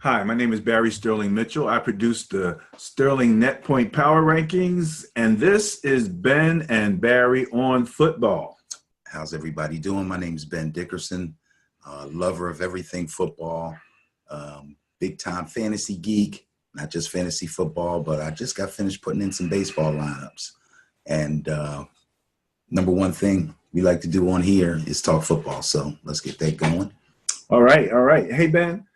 Hi, my name is Barry Sterling Mitchell. I produce the Sterling Net Point Power Rankings, and this is Ben and Barry on football. How's everybody doing? My name is Ben Dickerson, lover of everything football, big time fantasy geek, not just fantasy football, but I just got finished putting in some baseball lineups. And number one thing we like to do on here is talk football. So let's get that going. All right. Hey, Ben.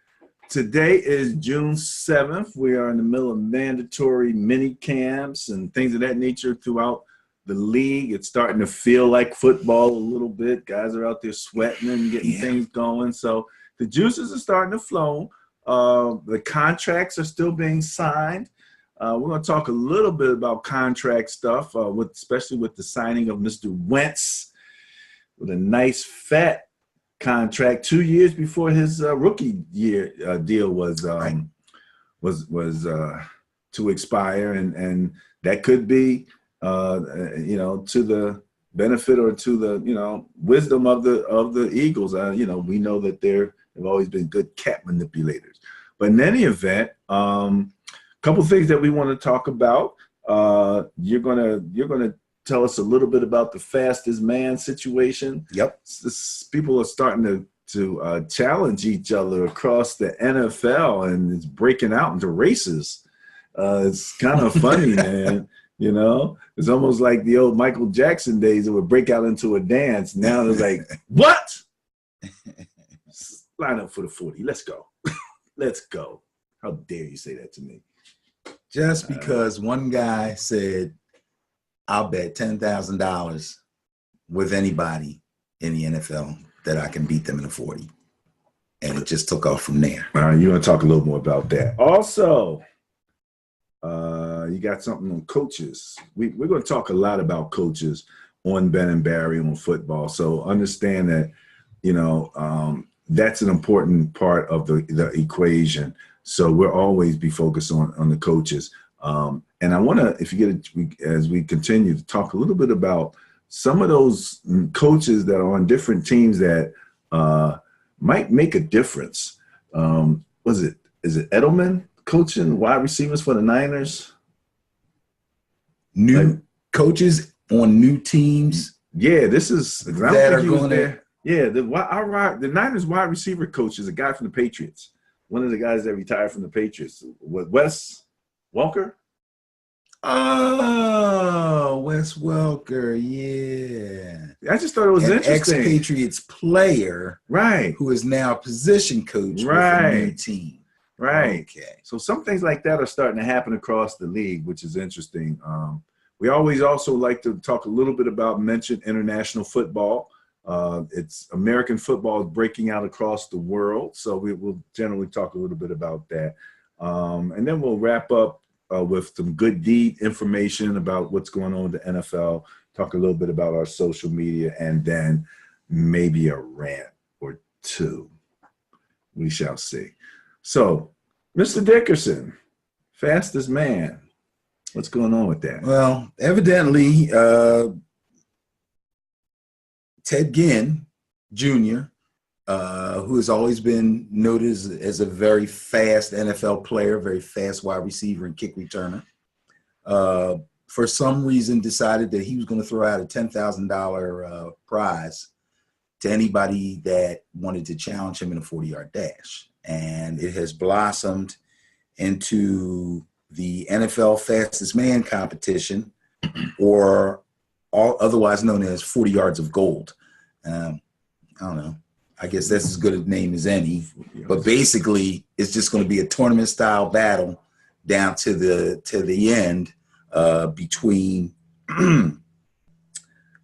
Today is June 7th. We are in the middle of mandatory mini camps and things of that nature throughout the league. It's starting to feel like football a little bit. Guys are out there sweating and getting things going. So the juices are starting to flow. The contracts are still being signed. We're going to talk a little bit about contract stuff, especially with the signing of Mr. Wentz with a nice fat contract 2 years before his rookie year deal was to expire, and that could be to the benefit or to the wisdom of the Eagles. We know that they've always been good cap manipulators, but in any event, couple things that we want to talk about. You're gonna tell us a little bit about the fastest man situation. Yep. People are starting to challenge each other across the NFL, and it's breaking out into races. It's kind of funny, man. It's almost like the old Michael Jackson days. It would break out into a dance. Now it's like, what? Line up for the 40. Let's go. Let's go. How dare you say that to me? Just because one guy said, I'll bet $10,000 with anybody in the NFL that I can beat them in a 40. And it just took off from there. You want to talk a little more about that. Also, you got something on coaches. We're going to talk a lot about coaches on Ben and Barry on football. So understand that, that's an important part of the equation. So we'll always be focused on the coaches. And I want to, as we continue, to talk a little bit about some of those coaches that are on different teams that might make a difference. Is it Edelman coaching wide receivers for the Niners? New coaches on new teams. Yeah, this is that are going there. Yeah, the Niners wide receiver coach is a guy from the Patriots. One of the guys that retired from the Patriots. Wes Welker? Oh, Wes Welker, yeah. I just thought it was interesting. Ex-Patriots player, right, who is now a position coach with a new team. Right. Okay. So some things like that are starting to happen across the league, which is interesting. We always also like to talk a little bit about mention international football. It's American football is breaking out across the world, so we will generally talk a little bit about that. And then we'll wrap up with some good deed information about what's going on with the NFL, talk a little bit about our social media, and then maybe a rant or two. We shall see. So, Mr. Dickerson, fastest man. What's going on with that? Well, evidently, Ted Ginn Jr., who has always been noted as a very fast NFL player, very fast wide receiver and kick returner, for some reason decided that he was going to throw out a $10,000 prize to anybody that wanted to challenge him in a 40-yard dash. And it has blossomed into the NFL Fastest Man competition, or otherwise known as 40 yards of gold. I don't know. I guess that's as good a name as any. But basically, it's just going to be a tournament-style battle down to the end between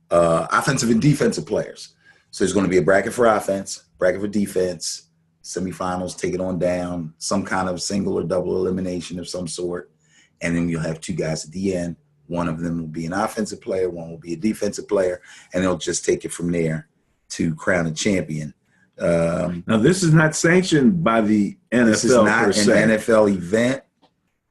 offensive and defensive players. So there's going to be a bracket for offense, bracket for defense, semifinals, take it on down, some kind of single or double elimination of some sort. And then you'll have two guys at the end. One of them will be an offensive player, one will be a defensive player, and they'll just take it from there to crown a champion. Now, this is not sanctioned by the NFL. This is not an NFL event.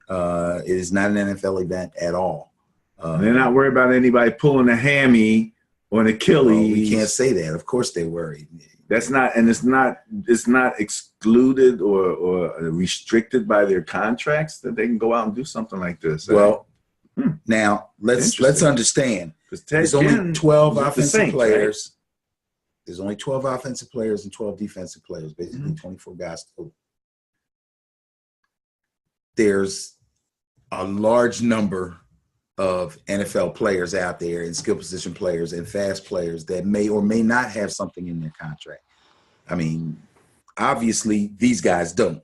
It is not an NFL event at all. They're not worried about anybody pulling a hammy or an Achilles. Well, we can't say that. Of course they're worried. That's not, and it's not excluded or restricted by their contracts that they can go out and do something like this. Well, now let's understand. There's only 12 offensive players. Right? There's only 12 offensive players and 12 defensive players, basically 24 guys total. There's a large number of NFL players out there and skill position players and fast players that may or may not have something in their contract. I mean, obviously these guys don't.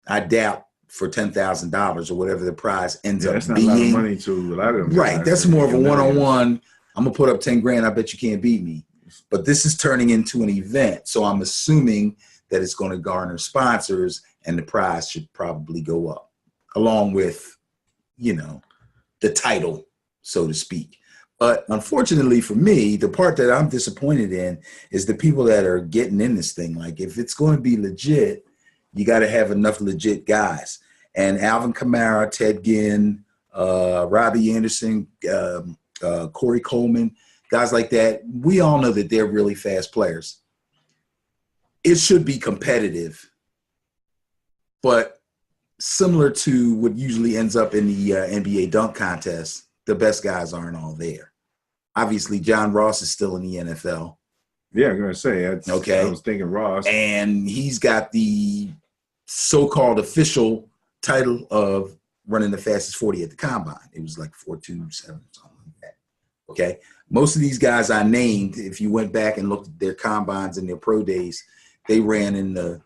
I doubt for $10,000 or whatever the prize ends up that's not being. A lot of money to a lot of them. Right. That's more of a one-on-one. I'm gonna put up 10 grand. I bet you can't beat me. But this is turning into an event. So I'm assuming that it's going to garner sponsors and the prize should probably go up along with, the title, so to speak. But unfortunately for me, the part that I'm disappointed in is the people that are getting in this thing. Like, if it's going to be legit, you got to have enough legit guys. And Alvin Kamara, Ted Ginn, Robbie Anderson, Corey Coleman, guys like that, we all know that they're really fast players. It should be competitive, but similar to what usually ends up in the NBA dunk contest, the best guys aren't all there. Obviously, John Ross is still in the NFL. Yeah, I'm going to say. Okay. I was thinking Ross. And he's got the so-called official title of running the fastest 40 at the combine. It was like 4.27 or something like that. Okay. Most of these guys I named, if you went back and looked at their combines and their pro days, they ran in the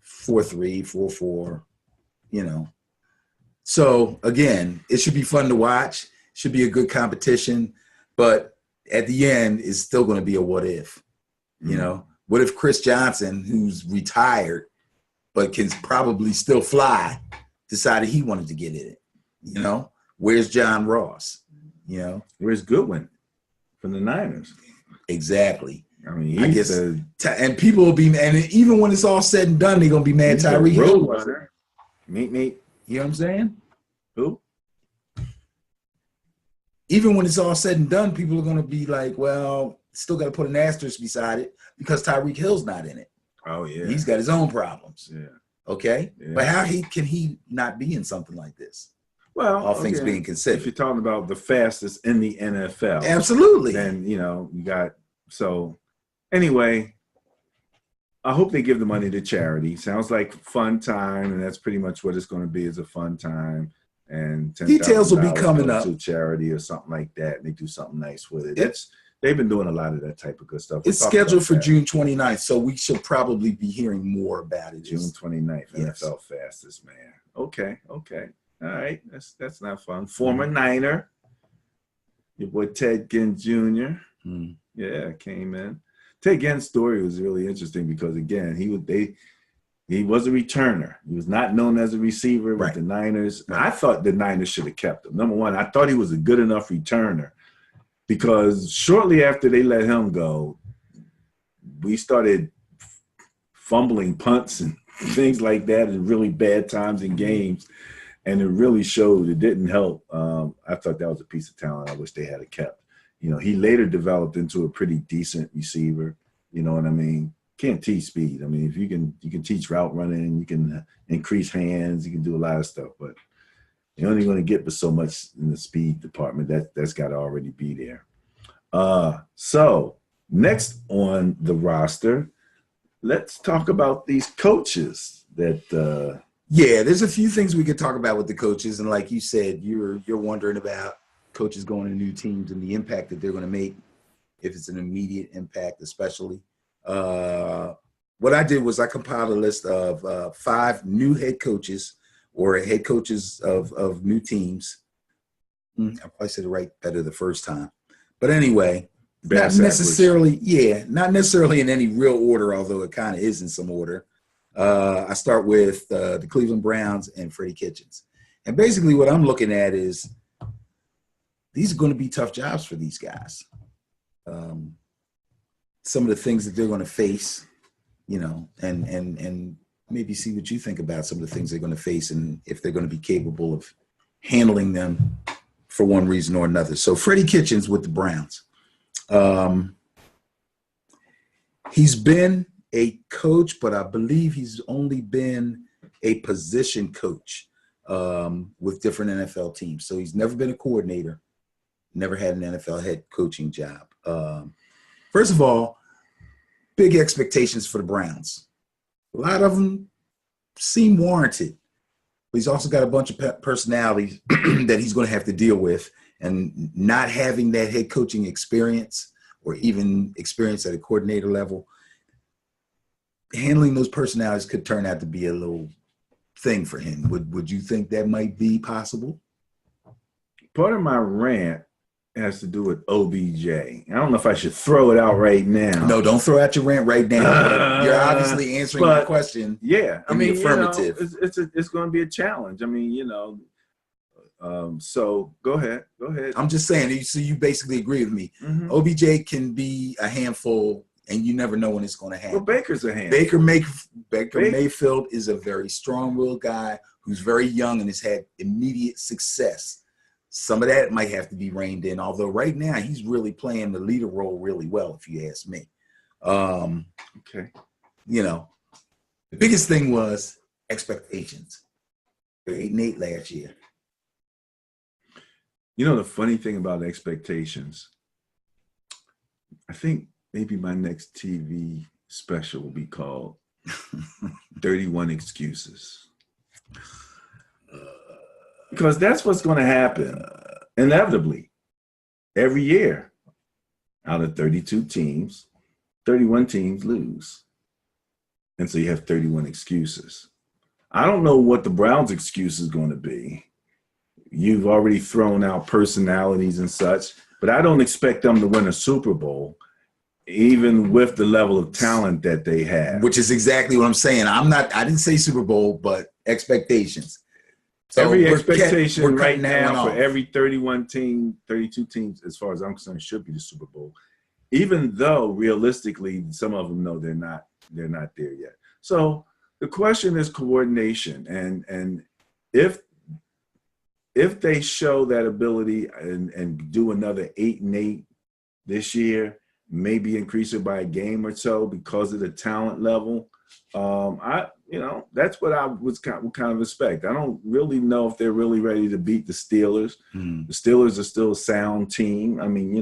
4.3, 4.4, So, again, it should be fun to watch. Should be a good competition. But at the end, it's still going to be a what if. What if Chris Johnson, who's retired but can probably still fly, decided he wanted to get in it? Where's John Ross? Where's Goodwin from the Niners? Exactly. I mean, and people will be, and even when it's all said and done, they're gonna be mad. Tyreek Hill runner. Meet. You know what I'm saying? Who? Even when it's all said and done, people are gonna be like, well, still got to put an asterisk beside it because Tyreek Hill's not in it. Oh yeah, he's got his own problems. Yeah. Okay, yeah. But how can he not be in something like this? Well, all things being considered, if you're talking about the fastest in the NFL, absolutely. Then you got so. Anyway, I hope they give the money to charity. Sounds like fun time, and that's pretty much what it's going to be, is a fun time. And details will be coming up to charity or something like that, and they do something nice with it. They've been doing a lot of that type of good stuff. It's scheduled for June 29th, so we should probably be hearing more about it. June 29th, yes. NFL fastest man. Okay. All right, that's not fun. Former Niner, your boy Ted Ginn Jr. Yeah, came in. Ted Ginn's story was really interesting because, again, he was a returner. He was not known as a receiver with the Niners. I thought the Niners should have kept him. Number one, I thought he was a good enough returner because shortly after they let him go, we started fumbling punts and things like that in really bad times in games, and it really showed. It didn't help. I thought that was a piece of talent I wish they had kept. He later developed into a pretty decent receiver. You know what I mean? Can't teach speed. I mean, if you can teach route running, you can increase hands, you can do a lot of stuff, but you're only going to get but so much in the speed department. That's got to already be there. So next on the roster, let's talk about these coaches that. Yeah, there's a few things we could talk about with the coaches, and like you said, you're wondering about coaches going to new teams and the impact that they're going to make, if it's an immediate impact, especially. What I did was I compiled a list of 5 new head coaches or head coaches of new teams. I probably said it right better the first time. But anyway, not necessarily in any real order, although it kind of is in some order. I start with the Cleveland Browns and Freddie Kitchens. And basically what I'm looking at is these are going to be tough jobs for these guys. Some of the things that they're going to face, and maybe see what you think about some of the things they're going to face and if they're going to be capable of handling them for one reason or another. So Freddie Kitchens with the Browns. He's been a coach, but I believe he's only been a position coach with different NFL teams. So he's never been a coordinator, never had an NFL head coaching job. First of all, big expectations for the Browns. A lot of them seem warranted. But he's also got a bunch of personalities that he's going to have to deal with. And not having that head coaching experience or even experience at a coordinator level, handling those personalities could turn out to be a little thing for him. Would you think that might be possible? Part of my rant has to do with OBJ. I don't know if I should throw it out right now. No, don't throw out your rant right now. You're obviously answering the question. Yeah, I mean, affirmative. It's going to be a challenge. I mean, so go ahead. I'm just saying. So you basically agree with me. Mm-hmm. OBJ can be a handful, and you never know when it's going to happen. Well, Baker's a handful. Baker Mayfield is a very strong-willed guy who's very young and has had immediate success. Some of that might have to be reined in, although right now he's really playing the leader role really well, if you ask me. Okay. The biggest thing was expectations. They're 8-8 last year. The funny thing about expectations, I think maybe my next TV special will be called 31 Excuses. Because that's what's going to happen inevitably every year. Out of 32 teams, 31 teams lose. And so you have 31 excuses. I don't know what the Browns' excuse is going to be. You've already thrown out personalities and such, but I don't expect them to win a Super Bowl, even with the level of talent that they have. Which is exactly what I'm saying. I didn't say Super Bowl, but expectations. So every expectation we're right now for every 31 team, 32 teams, as far as I'm concerned, should be the Super Bowl. Even though realistically, some of them know they're not there yet. So the question is coordination, and if they show that ability and do another 8-8 this year, maybe increase it by a game or so because of the talent level. That's what I would kind of expect. I don't really know if they're really ready to beat the Steelers. The Steelers are still a sound team. I mean,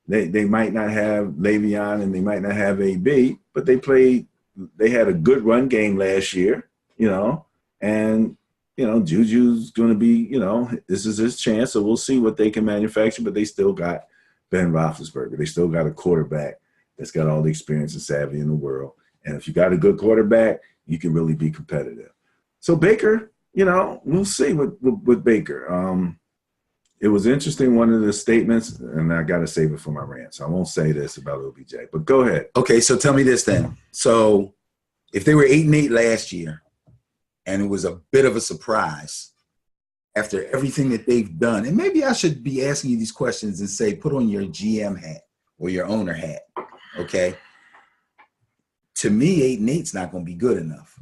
they might not have Le'Veon and they might not have AB, but they had a good run game last year, and Juju's going to be, this is his chance. So we'll see what they can manufacture, but they still got Ben Roethlisberger. They still got a quarterback that's got all the experience and savvy in the world. And if you got a good quarterback, you can really be competitive. So Baker, we'll see with Baker. It was interesting, one of the statements, and I got to save it for my rant, so I won't say this about OBJ, but go ahead. Okay, so tell me this then. So if they were 8-8 last year, and it was a bit of a surprise after everything that they've done, and maybe I should be asking you these questions and say, put on your GM hat or your owner hat, okay? To me, 8-8 is not going to be good enough.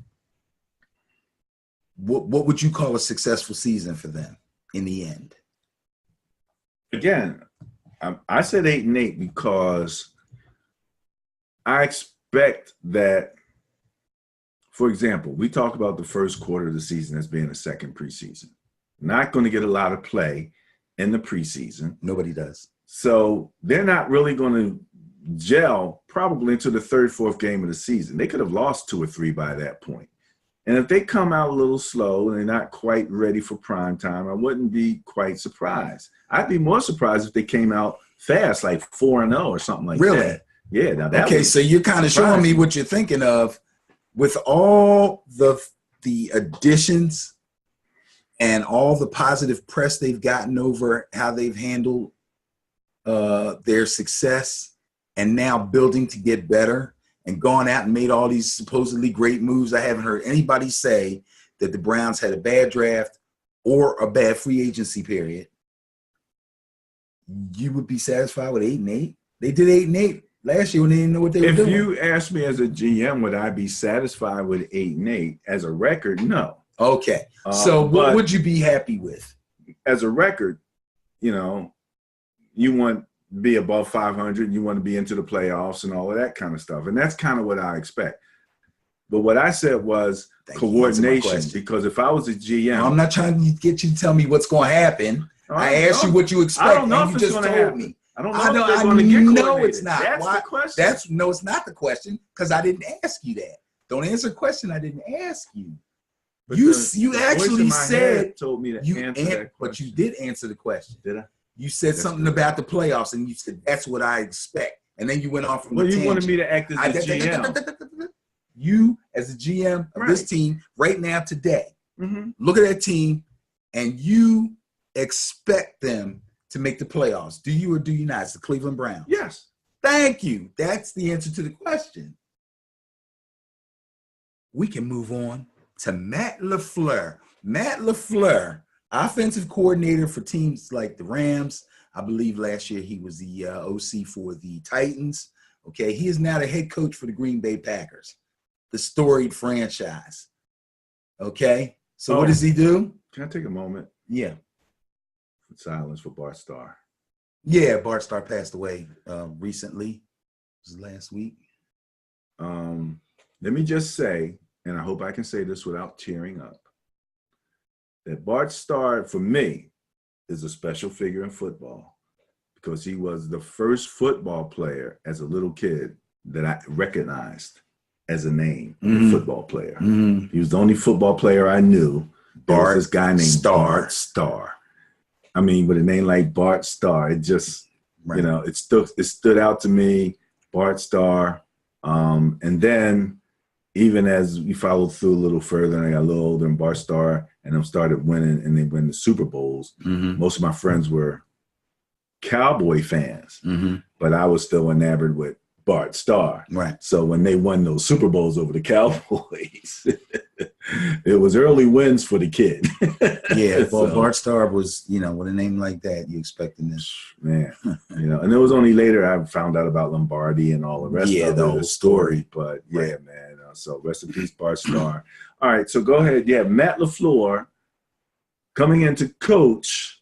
What would you call a successful season for them in the end? Again, I said 8-8 because I expect that, for example, we talk about the first quarter of the season as being a second preseason. Not going to get a lot of play in the preseason. Nobody does. So they're not really going to gel probably into the third, fourth game of the season. They could have lost 2 or 3 by that point. And if they come out a little slow and they're not quite ready for prime time, I wouldn't be quite surprised. I'd be more surprised if they came out fast, like 4-0 or something like really? that. Yeah. Now that okay, so you're kind of showing me what you're thinking of with all the additions and all the positive press they've gotten over how they've handled their success and now building to get better and gone out and made all these supposedly great moves. I haven't heard anybody say that the Browns had a bad draft or a bad free agency period. You would be satisfied with 8-8? They did 8-8 last year when they didn't know what they were doing. If you ask me as a GM, would I be satisfied with 8-8? As a record, no. Okay. So what would you be happy with? As a record, you want be above 500. You want to be into the playoffs and all of that kind of stuff. And that's kind of what I expect. But what I said was coordination, because if I was a GM. No, I'm not trying to get you to tell me what's going to happen. I asked you what you expect, I don't know and if you it's just gonna told happen. me. I don't know if they're going to get coordinated. No, it's not. That's the question. No, it's not the question, because I didn't ask you that. Don't answer a question I didn't ask you. But you the actually said told me to answer that question. But you did answer the question. Did I? You said something about the playoffs, and you said that's what I expect, and then you went off from the tangent. You wanted me to act as the GM. You, as the GM of this team right now today, look at that team, and you expect them to make the playoffs. Do you or do you not? It's the Cleveland Browns. Yes. Thank you. That's the answer to the question. We can move on to Matt LaFleur. Matt LaFleur, offensive coordinator for teams like the Rams. I believe last year he was the OC for the Titans. Okay, he is now the head coach for the Green Bay Packers, the storied franchise. Okay, so what does he do? Can I take a moment? Yeah. Silence for Bart Starr. Yeah, Bart Starr passed away recently. It was last week. Let me just say, and I hope I can say this without tearing up, that Bart Starr, for me, is a special figure in football because he was the first football player as a little kid that I recognized as a name of a football player. He was the only football player I knew. Bart, this guy named Bart Starr. I mean, with a name like Bart Starr, it just, it stood out to me, Bart Starr. And then even as we followed through a little further and I got a little older and Bart Starr and them started winning and they win the Super Bowls, most of my friends were Cowboy fans, but I was still enamored with Bart Starr. Right. So when they won those Super Bowls over the Cowboys, it was early wins for the kid. Yeah, well, Bart Starr was, with a name like that, you expecting this. Man, and it was only later I found out about Lombardi and all the rest of the whole story. But yeah, man. So rest in peace, Bart Starr. All right, so go ahead. Yeah, Matt LaFleur coming in to coach,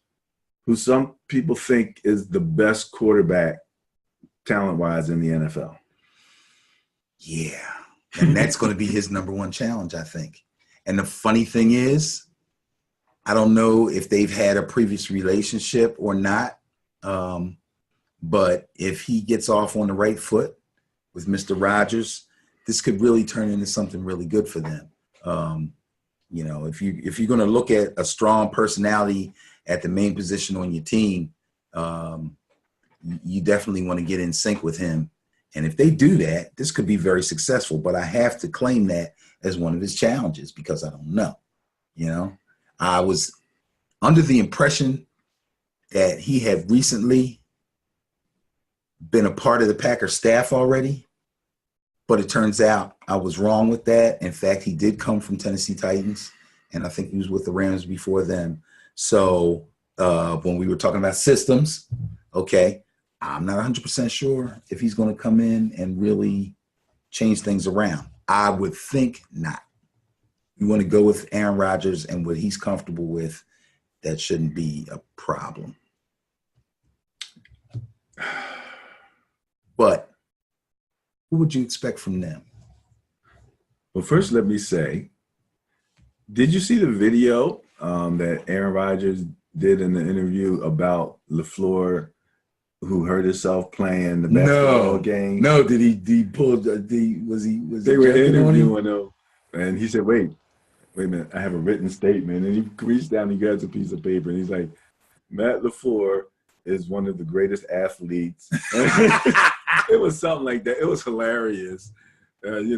who some people think is the best quarterback talent-wise in the NFL. Yeah, and that's going to be his number one challenge, I think. And the funny thing is, I don't know if they've had a previous relationship or not, but if he gets off on the right foot with Mr. Rogers, this could really turn into something really good for them. If you're going to look at a strong personality at the main position on your team, you definitely want to get in sync with him. And if they do that, this could be very successful. But I have to claim that as one of his challenges because I don't know. I was under the impression that he had recently been a part of the Packers staff already. But it turns out I was wrong with that. In fact, he did come from Tennessee Titans, and I think he was with the Rams before them. So when we were talking about systems, okay, I'm not 100% sure if he's going to come in and really change things around. I would think not. You want to go with Aaron Rodgers and what he's comfortable with, that shouldn't be a problem. But what would you expect from them? Well, first, let me say, did you see the video that Aaron Rodgers did in the interview about LaFleur, who hurt himself playing the basketball game? No, did he pull? They were interviewing him, and he said, "Wait a minute, I have a written statement." And he reached down, and he grabs a piece of paper, and he's like, "Matt LaFleur is one of the greatest athletes." It was something like that. It was hilarious. And he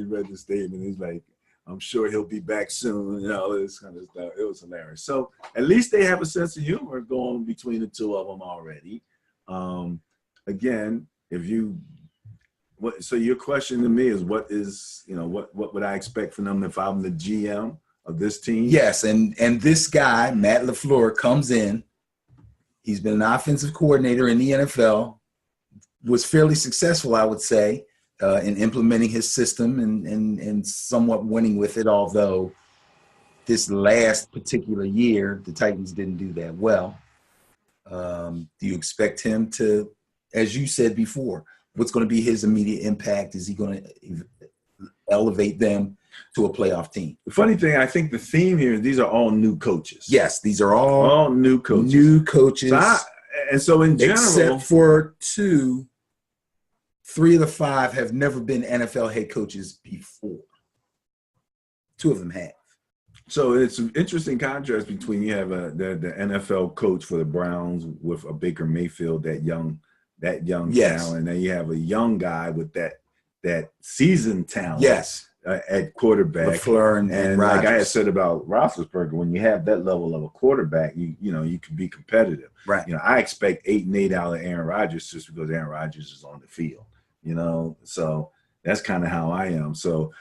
read the statement. He's like, "I'm sure he'll be back soon," and all this kind of stuff. It was hilarious. So at least they have a sense of humor going between the two of them already. Again, so your question to me is, what would I expect from them if I'm the GM of this team? Yes, and this guy, Matt LaFleur, comes in. He's been an offensive coordinator in the NFL, was fairly successful, I would say, in implementing his system and somewhat winning with it, although this last particular year, the Titans didn't do that well. Do you expect him to, as you said before, what's going to be his immediate impact? Is he going to elevate them to a playoff team? The funny thing, I think the theme here, these are all new coaches. Yes, these are all new coaches. New coaches. So in general, except for 2, 3 of the 5 have never been NFL head coaches before. 2 of them have. So it's an interesting contrast between you have the NFL coach for the Browns with a Baker Mayfield, that young Yes. talent, and you have a young guy with that seasoned talent. Yes. At quarterback, LaFleur and like Rodgers. I had said about Roethlisberger, when you have that level of a quarterback, you can be competitive. Right. I expect 8-8 out of Aaron Rodgers just because Aaron Rodgers is on the field. So that's kind of how I am. So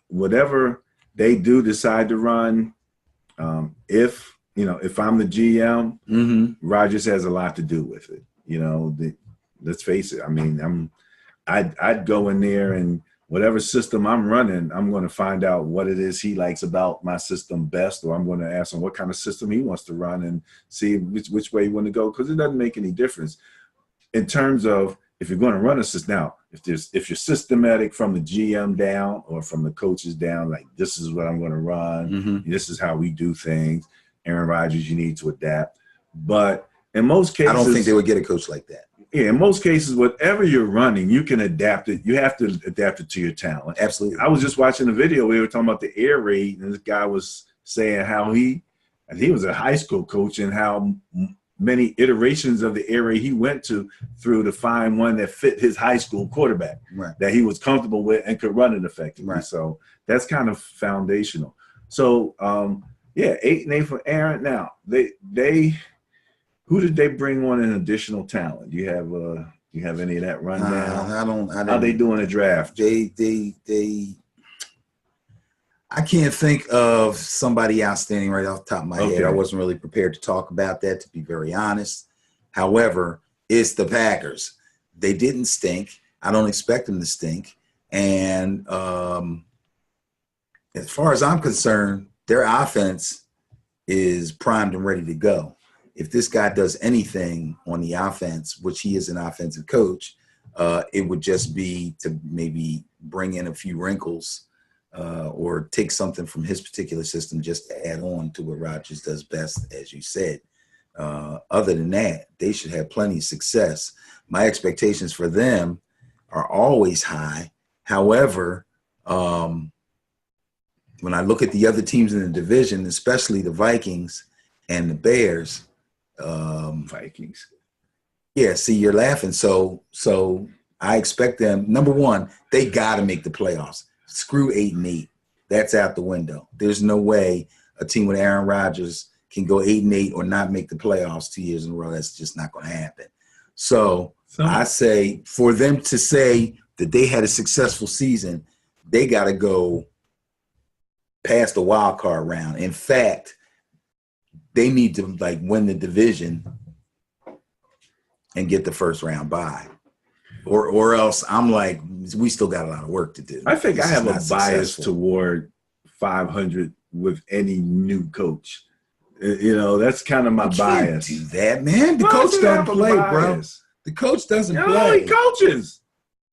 whatever they do decide to run, if I'm the GM, Rodgers has a lot to do with it. Let's face it. I mean, I'd go in there, and whatever system I'm running, I'm going to find out what it is he likes about my system best, or I'm going to ask him what kind of system he wants to run and see which way he want to go, because it doesn't make any difference in terms of if you're going to run a system. Now, if you're systematic from the GM down or from the coaches down, like this is what I'm going to run, this is how we do things. Aaron Rodgers, you need to adapt. But in most cases, I don't think they would get a coach like that. Yeah, in most cases, whatever you're running, you can adapt it. You have to adapt it to your talent. Absolutely. I was just watching a video. We were talking about the air raid, and this guy was saying how he was a high school coach and how many iterations of the air raid he went through to find one that fit his high school quarterback, that he was comfortable with and could run it effectively. Right. So that's kind of foundational. So, 8-8 for Aaron. Now, who did they bring on in additional talent? Do you have any of that rundown? I don't. How they doing a draft? I can't think of somebody outstanding right off the top of my head. I wasn't really prepared to talk about that, to be very honest. However, it's the Packers. They didn't stink. I don't expect them to stink. And as far as I'm concerned, their offense is primed and ready to go. If this guy does anything on the offense, which he is an offensive coach, it would just be to maybe bring in a few wrinkles or take something from his particular system just to add on to what Rodgers does best, as you said. Other than that, they should have plenty of success. My expectations for them are always high. However, when I look at the other teams in the division, especially the Vikings and the Bears, Vikings. Yeah, see, you're laughing. So I expect them. Number one, they got to make the playoffs. Screw 8-8. That's out the window. There's no way a team with Aaron Rodgers can go 8-8 or not make the playoffs 2 years in a row. That's just not going to happen. So I say for them to say that they had a successful season, they got to go past the wild card round. In fact, they need to win the division and get the first round bye, or else I'm like, we still got a lot of work to do. I think I have a bias toward 500 with any new coach. That's kind of my bias. Do that, man. The coach doesn't play, bro. The coach doesn't play. He coaches.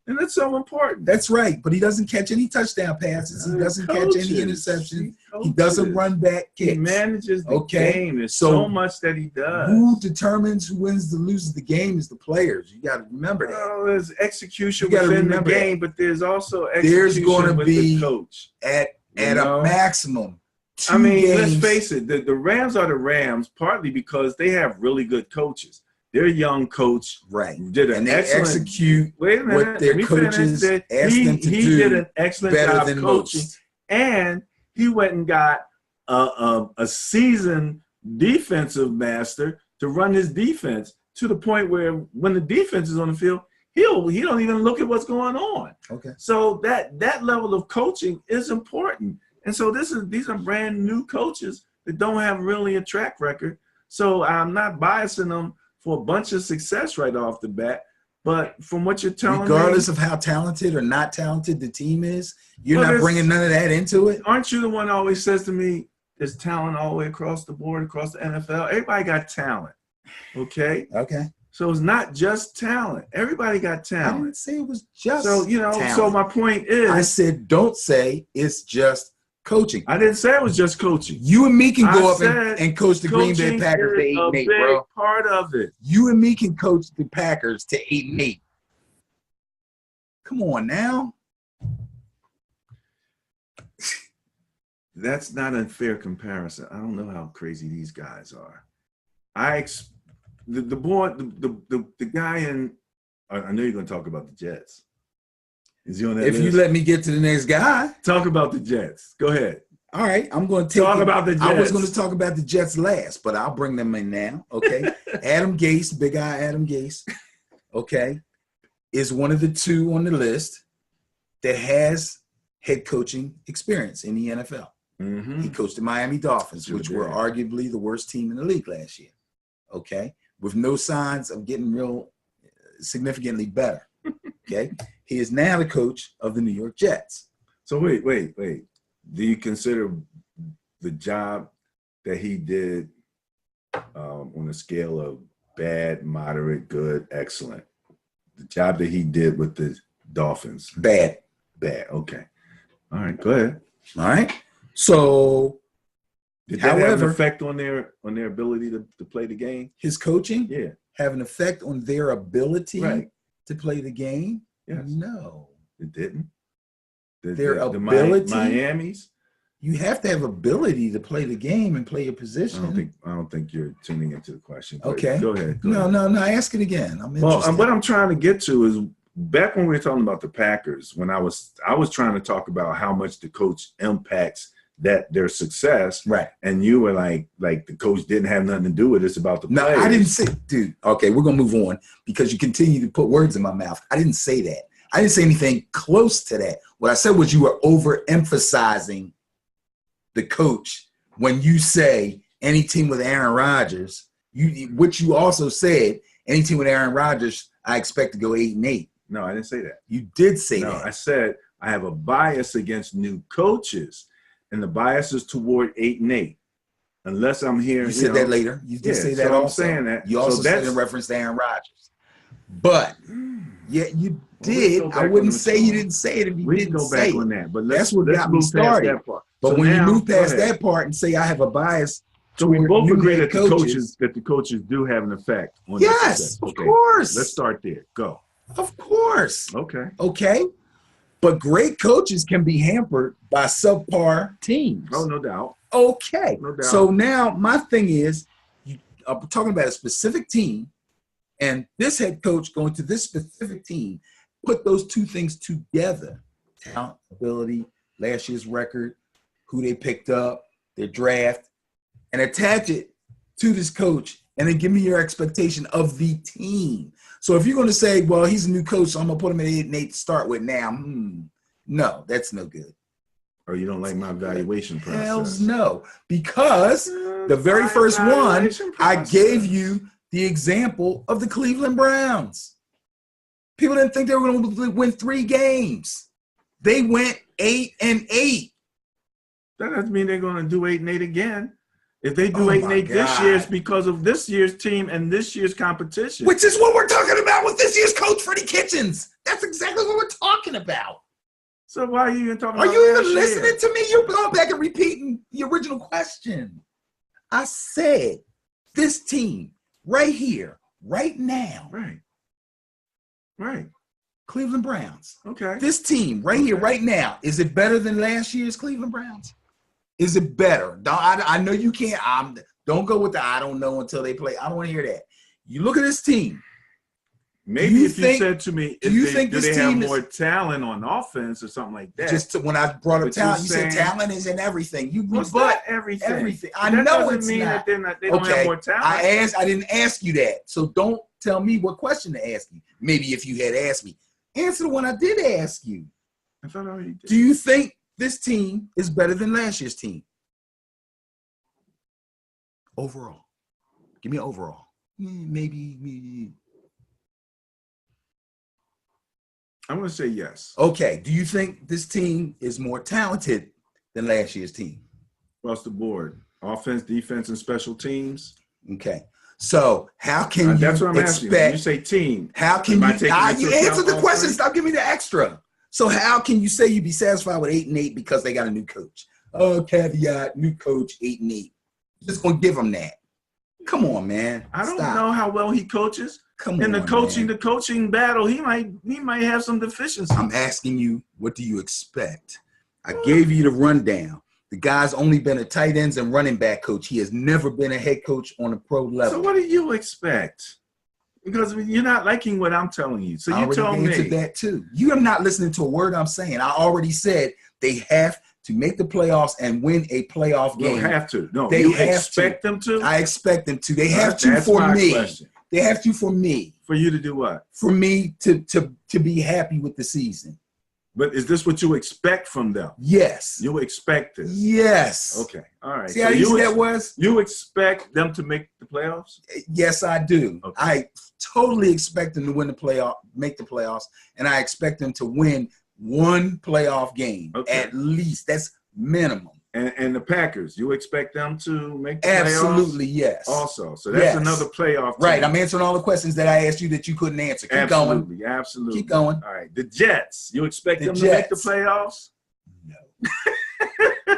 And that's so important. That's right. But he doesn't catch any touchdown passes. He doesn't catch any interceptions. He doesn't run back kicks. He manages the game. There's so much that he does. Who determines who wins and loses the game is the players. You got to remember that. Well, there's execution within the game, but there's also execution there's going to with be the coach. At a maximum. Let's face it. The Rams are the Rams partly because they have really good coaches. Their young coach did an excellent execute what their coaches asked them to do. He did an excellent job than coaching, most. And he went and got a seasoned defensive master to run his defense to the point where when the defense is on the field, he don't even look at what's going on. Okay. So that level of coaching is important, and so these are brand new coaches that don't have really a track record. So I'm not biasing them for a bunch of success right off the bat. But from what you're telling me, regardless of how talented or not talented the team is, you're not bringing none of that into it? Aren't you the one that always says to me, there's talent all the way across the board, across the NFL? Everybody got talent. Okay. Okay. So it's not just talent. Everybody got I talent. didn't say it was just So, talent. so my point is, I said, don't say it's just coaching. I didn't say it was just coaching. You and me can go I up said and coach the Green Bay coaching Packers to is a 8-8, big bro. part of it. You and me can coach the Packers to 8-8. Come on now. That's not a fair comparison. I don't know how crazy these guys are. The guy in, I know you're going to talk about the Jets. Is he on that If list? you let me get to the next guy. Talk about the Jets. Go ahead. All right, I'm going to talk about the Jets. I was going to talk about the Jets last, but I'll bring them in now. Okay. Adam Gase, big guy Adam Gase, okay, is one of the two on the list that has head coaching experience in the NFL. Mm-hmm. He coached the Miami Dolphins, which were arguably the worst team in the league last year. Okay. With no signs of getting real significantly better. Okay. He is now the coach of the New York Jets. So wait. Do you consider the job that he did on a scale of bad, moderate, good, excellent? The job that he did with the Dolphins? Bad. Okay. All right, go ahead. All right. So, did that have an effect on their ability to play the game? His coaching? Yeah. Have an effect on their ability to play the game? Yes. No. It didn't. Their ability? Miami's? You have to have ability to play the game and play your position. I don't think you're tuning into the question. Okay. Go ahead. No. Ask it again. I'm interested. Well, what I'm trying to get to is back when we were talking about the Packers, when I was trying to talk about how much the coach impacts their success. Right. And you were like the coach didn't have nothing to do with it. It's about the players. No, I didn't say, dude. Okay, we're going to move on because you continue to put words in my mouth. I didn't say that. I didn't say anything close to that. What I said was you were overemphasizing the coach when you say any team with Aaron Rodgers, which you also said, any team with Aaron Rodgers, I expect to go 8-8. No, I didn't say that. You did say that. No, I said I have a bias against new coaches, and the bias is toward 8-8. Unless I'm hearing, you said that later. You did say that. So also. I'm saying that. You also said in reference to Aaron Rodgers. But yeah, you did. I wouldn't say you didn't say it if you didn't say it. We can go back on that. But that's what got me started. But when you move past that part and say I have a bias, so we both agree that the coaches do have an effect on this. Yes, of course. Let's start there. Go. Of course. Okay. But great coaches can be hampered by subpar teams. Oh, no doubt. Okay. No doubt. So now my thing is, I'm talking about a specific team, and this head coach going to this specific team, put those two things together: talent, ability, last year's record, who they picked up, their draft, and attach it to this coach, and then give me your expectation of the team. So if you're going to say, well, he's a new coach, so I'm going to put him at 8-8 to start with now, no, that's no good. Or you don't like my evaluation process? Hells no, because the very first one, I gave you the example of the Cleveland Browns. People didn't think they were going to win 3 games. They went 8-8. That doesn't mean they're going to do 8-8 again. If they do 8-8 this year, it's because of this year's team and this year's competition. Which is what we're talking about with this year's coach, Freddie Kitchens. That's exactly what we're talking about. So why are you even talking about Are you even listening to me? You're going back and repeating the original question. I said this team right here, right now. Right. Cleveland Browns. Okay. This team right here, right now, is it better than last year's Cleveland Browns? Is it better? I know you can't. Don't go with the I don't know until they play. I don't want to hear that. You look at this team. Maybe if you said to me, do they have more talent on offense or something like that? Just when I brought up talent, you said talent is in everything. You rebut everything. I know it's mean not. That they don't have more talent. I didn't ask you that. So don't tell me what question to ask you. Maybe if you had asked me. Answer the one I did ask you. I thought I already did. Do you think this team is better than last year's team? Overall. Give me an overall. Maybe. I'm going to say yes. Okay. Do you think this team is more talented than last year's team? Across the board. Offense, defense, and special teams. Okay. So how can That's you what I'm asking. When you expect? say team, How can am I you? taking into You account answer the all question. three? Stop giving me the extra. So how can you say you'd be satisfied with 8-8 because they got a new coach? Oh, caveat, new coach, 8-8. Just gonna give them that. Come on, man. I don't Stop. know how well he coaches. Come In on, the coaching battle, he might have some deficiencies. I'm asking you, what do you expect? I gave you the rundown. The guy's only been a tight ends and running back coach. He has never been a head coach on a pro level. So what do you expect? Because you're not liking what I'm telling you. So you told me. I already answered that too. You are not listening to a word I'm saying. I already said they have to make the playoffs and win a playoff game. They have to. No, they you expect them to? I expect them to. They have to for me. Question. They have to for me. For you to do what? For me to be happy with the season. But is this what you expect from them? Yes. You expect this? Yes. Okay. All right. See how easy that was? You expect them to make the playoffs? Yes, I do. Okay. I totally expect them to win the playoff, make the playoffs, and I expect them to win one playoff game at least. That's minimum. And the Packers, you expect them to make the Absolutely, playoffs? yes. Also, so that's another playoff team. Right, I'm answering all the questions that I asked you that you couldn't answer. Keep absolutely, going. Absolutely. Keep going. All right, the Jets, you expect them to make the playoffs? No.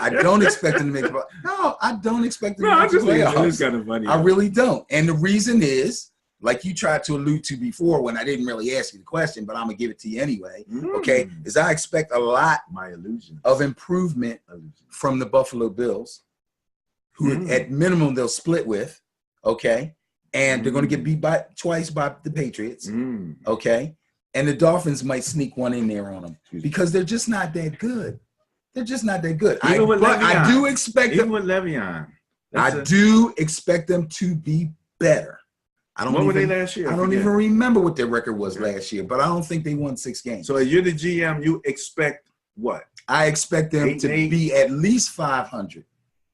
I don't expect them to make the playoffs. No, I don't expect them to make the playoffs. It's kind of funny. I really don't. And the reason is, like you tried to allude to before when I didn't really ask you the question, but I'm going to give it to you anyway, okay, is I expect a lot of improvement from the Buffalo Bills, who at minimum they'll split with, okay, and they're going to get beat twice by the Patriots, okay, and the Dolphins might sneak one in there on them because they're just not that good. They're just not that good. I do expect them. Even with Le'Veon. I do expect them to be better. What were they last year? I don't even remember what their record was last year, but I don't think they won 6 games. So you're the GM, you expect what? I expect them to be at least 500.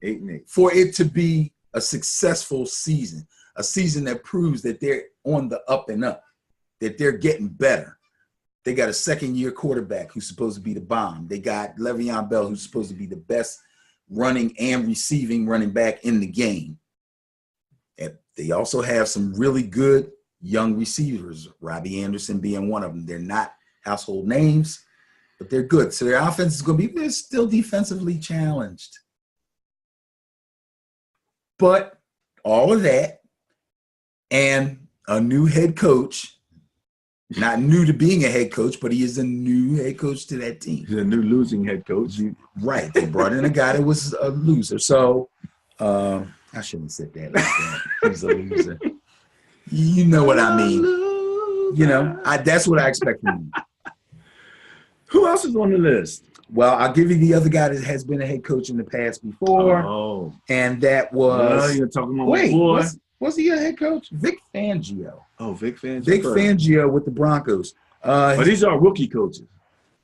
8-8. For it to be a successful season, a season that proves that they're on the up and up, that they're getting better. They got a second-year quarterback who's supposed to be the bomb. They got Le'Veon Bell, who's supposed to be the best running and receiving running back in the game. And they also have some really good young receivers, Robbie Anderson being one of them. They're not household names, but they're good. So their offense is going to be, they're still defensively challenged. But all of that and a new head coach, not new to being a head coach, but he is a new head coach to that team. He's a new losing head coach. Right. They brought in a guy that was a loser. So I shouldn't have said that like that. He's a loser. You know what I mean. You know, that's what I expect from him. Who else is on the list? Well, I'll give you the other guy that has been a head coach in the past before. Oh. And that was you're talking about my boy. Was he a head coach? Vic Fangio. Oh, Vic Fangio. Vic Fangio with the Broncos. But these are rookie coaches.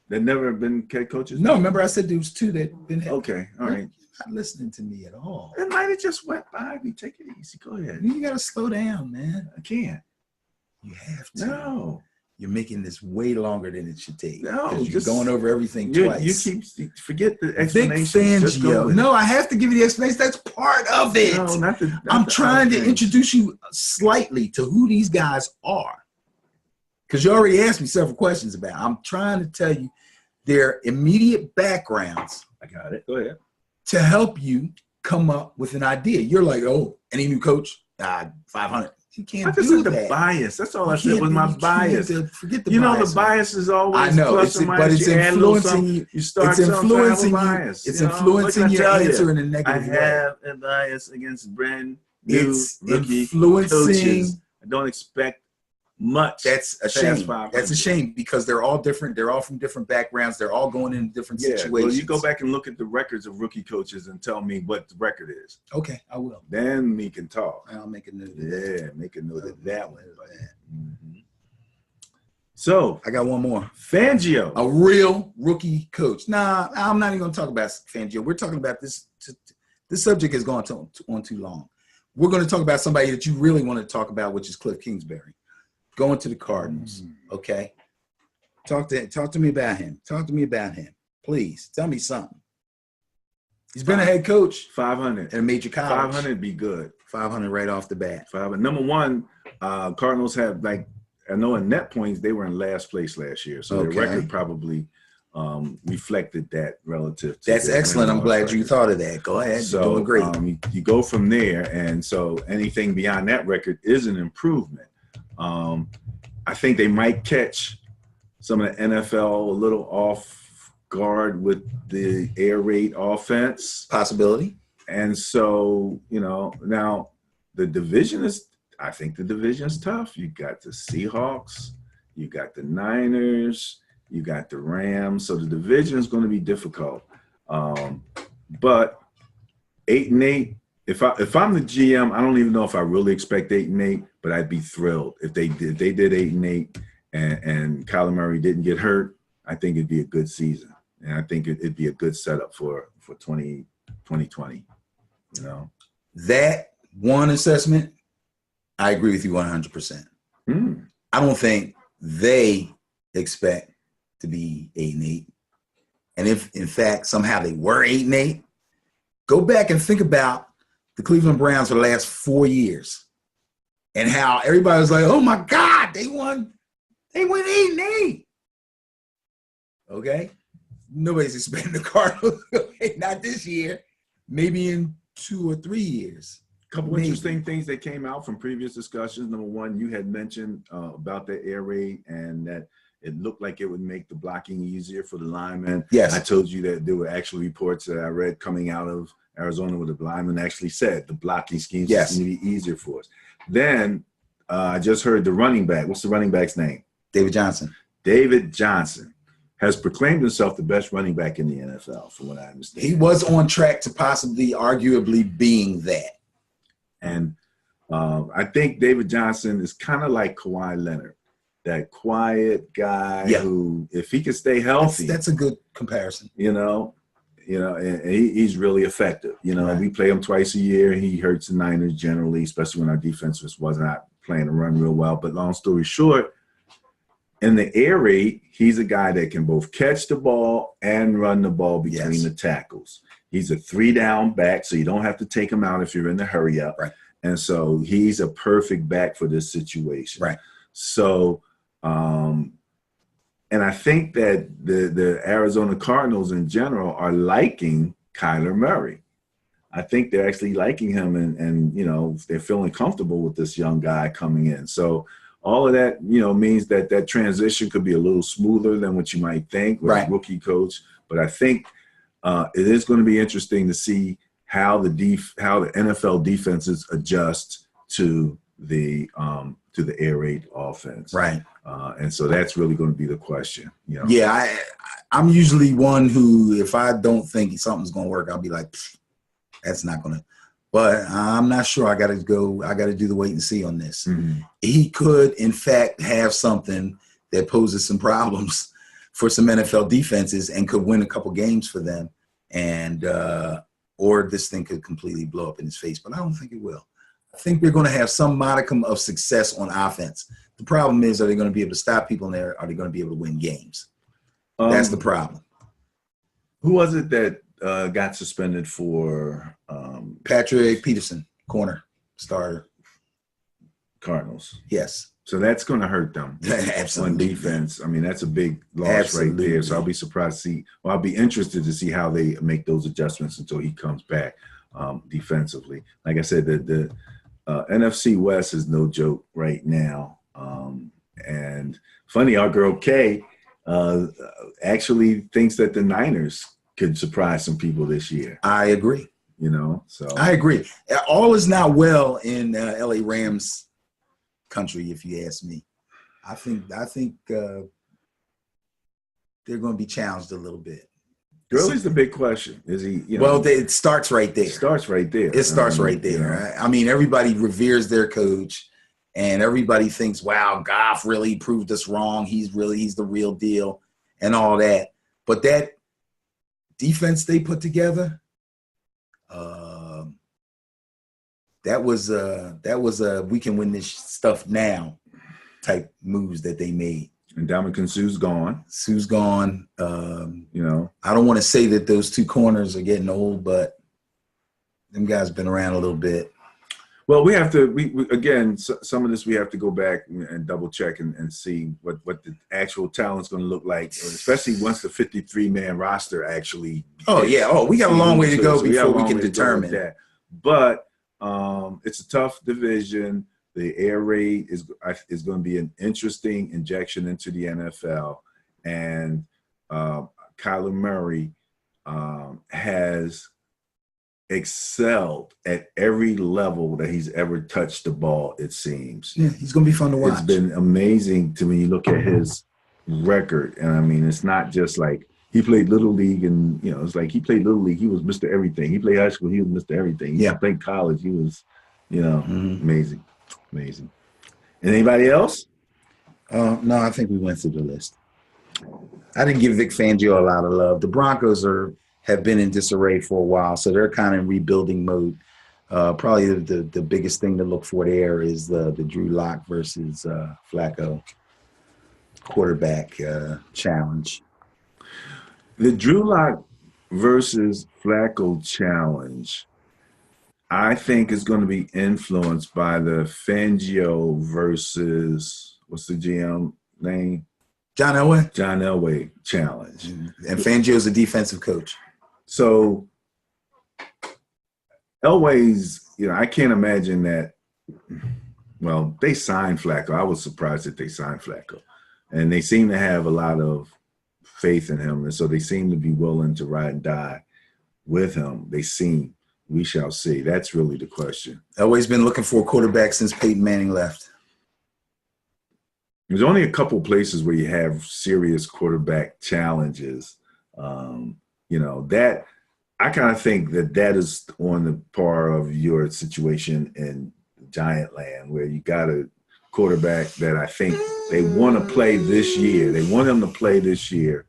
They've never been head coaches? No, remember I said there was 2 that been head coaches. Okay, all right. You're not listening to me at all. It might have just went by me. Take it easy. Go ahead. You got to slow down, man. I can't. You have to. No. You're making this way longer than it should take. No, you're going over everything twice. You forget the explanation. Vic Fangio. No, I have to give you the explanation. That's part of it. No, I'm trying to introduce you slightly to who these guys are. Because you already asked me several questions about it. I'm trying to tell you their immediate backgrounds. I got it. Go ahead. To help you come up with an idea. You're like, oh, any new coach? 500. You can't do that. The bias. That's all I said was my bias. Forget the bias. You know, the bias is always plus or minus. But it's influencing you. You start it's influencing you. It's influencing your answer in a negative way. I have a bias against brand new rookie influencing coaches. I don't expect much. That's a shame. That's a shame because they're all different. They're all from different backgrounds. They're all going in different situations. Well, you go back and look at the records of rookie coaches and tell me what the record is. Okay, I will. Then we can talk. I'll make a note. Make a note of that one. So I got one more. Fangio, a real rookie coach. Nah, I'm not even going to talk about Fangio. We're talking about this. This subject has gone on too long. We're going to talk about somebody that you really want to talk about, which is Cliff Kingsbury. Going to the Cardinals, okay? Talk to me about him. Talk to me about him. Please, tell me something. He's been a head coach. 500. At a major college. 500 be good. 500 right off the bat. Number one, Cardinals have, like, I know in net points they were in last place last year, so their record probably reflected that relative to. That's excellent. I'm glad you thought of that. Go ahead. So, you're doing great. You go from there, and so anything beyond that record is an improvement. I think they might catch some of the NFL a little off guard with the air raid offense. Possibility. And so, now the division I think the division is tough. You got the Seahawks, you got the Niners, you got the Rams. So the division is going to be difficult. But 8-8, if I'm the GM, I don't even know if I really expect 8-8, but I'd be thrilled if they did 8-8 and Kyler Murray didn't get hurt. I think it'd be a good season, and I think it'd be a good setup for 2020. That one assessment, I agree with you 100%. I don't think they expect to be 8-8. And if, in fact, somehow they were 8-8, go back and think about the Cleveland Browns for the last 4 years and how everybody was like, oh, my God, they went 8-8. Okay? Nobody's expecting the Cardinals. Not this year. Maybe in 2 or 3 years. Couple interesting things that came out from previous discussions. Number one, you had mentioned about the air raid and that it looked like it would make the blocking easier for the linemen. Yes. I told you that there were actual reports that I read coming out of Arizona where the linemen actually said the blocking schemes is going to be easier for us. Then I just heard the running back. What's the running back's name? David Johnson. David Johnson has proclaimed himself the best running back in the NFL, from what I understand. He was on track to possibly, arguably being that. And I think David Johnson is kind of like Kawhi Leonard, that quiet guy who, if he can stay healthy, that's a good comparison. And he's really effective. We play him twice a year. He hurts the Niners generally, especially when our defense was not playing to run real well. But long story short, in the air raid, he's a guy that can both catch the ball and run the ball between the tackles. He's a 3-down back, so you don't have to take him out if you're in the hurry up. Right. And so he's a perfect back for this situation. Right. So, and I think that the Arizona Cardinals in general are liking Kyler Murray. I think they're actually liking him, and they're feeling comfortable with this young guy coming in. So all of that, means that transition could be a little smoother than what you might think with a rookie coach. But I think it is going to be interesting to see how the NFL defenses adjust to the air raid offense. Right. And so that's really going to be the question. Yeah, I'm usually one who, if I don't think something's going to work, I'll be like, that's not going to. But I'm not sure. I got to do the wait and see on this. Mm-hmm. He could, in fact, have something that poses some problems for some NFL defenses and could win a couple games for them. And or this thing could completely blow up in his face. But I don't think it will. I think we're going to have some modicum of success on offense. The problem is, are they going to be able to stop people in there? Are they going to be able to win games? That's the problem. Who was it that got suspended for Patrick Peterson, corner starter. Cardinals? Yes. So that's going to hurt them. Absolutely. On defense. I mean, that's a big loss right there. So I'll be surprised to see. Well, I'll be interested to see how they make those adjustments until he comes back defensively. Like I said, the NFC West is no joke right now. And funny, our girl Kay actually thinks that the Niners could surprise some people this year. I agree. So I agree. All is not well in LA Rams country, if you ask me. I think they're going to be challenged a little bit. Gurley's the big question. Is he? Well, it starts right there. It starts right there. It starts right there. I mean, everybody reveres their coach, and everybody thinks, "Wow, Goff really proved us wrong. He's the real deal," and all that. But that defense they put together, that was we can win this stuff now type moves that they made. And Ndamukong Suh's gone. Suh's gone. I don't want to say that those two corners are getting old, but them guys been around a little bit. Well, we have to. We again, some of this we have to go back and double check and see what the actual talent's going to look like, especially once the 53-man roster actually. Oh yeah. Oh, we got a long way to go before we can determine that. But it's a tough division. The air raid is going to be an interesting injection into the NFL, and Kyler Murray has excelled at every level that he's ever touched the ball, it seems. Yeah, he's going to be fun to watch. It's been amazing to when you look at his record. And I mean, it's not just like he played Little League and, it's like he played Little League. He was Mr. Everything. He played high school. He was Mr. Everything. He played college. He was, amazing. Amazing. And anybody else? No, I think we went through the list. I didn't give Vic Fangio a lot of love. The Broncos have been in disarray for a while, so they're kind of in rebuilding mode. Probably the biggest thing to look for there is the Drew Lock versus Flacco quarterback challenge. The Drew Lock versus Flacco challenge, I think, is going to be influenced by the Fangio versus, what's the GM name? John Elway. John Elway challenge. And Fangio's a defensive coach. So Elway's, I can't imagine that. Well, they signed Flacco. I was surprised that they signed Flacco. And they seem to have a lot of faith in him. And so they seem to be willing to ride and die with him. They seem. We shall see. That's really the question. Elway's been looking for a quarterback since Peyton Manning left. There's only a couple places where you have serious quarterback challenges. That I kind of think that is on the par of your situation in Giant Land, where you got a quarterback that I think they want to play this year. They want him to play this year,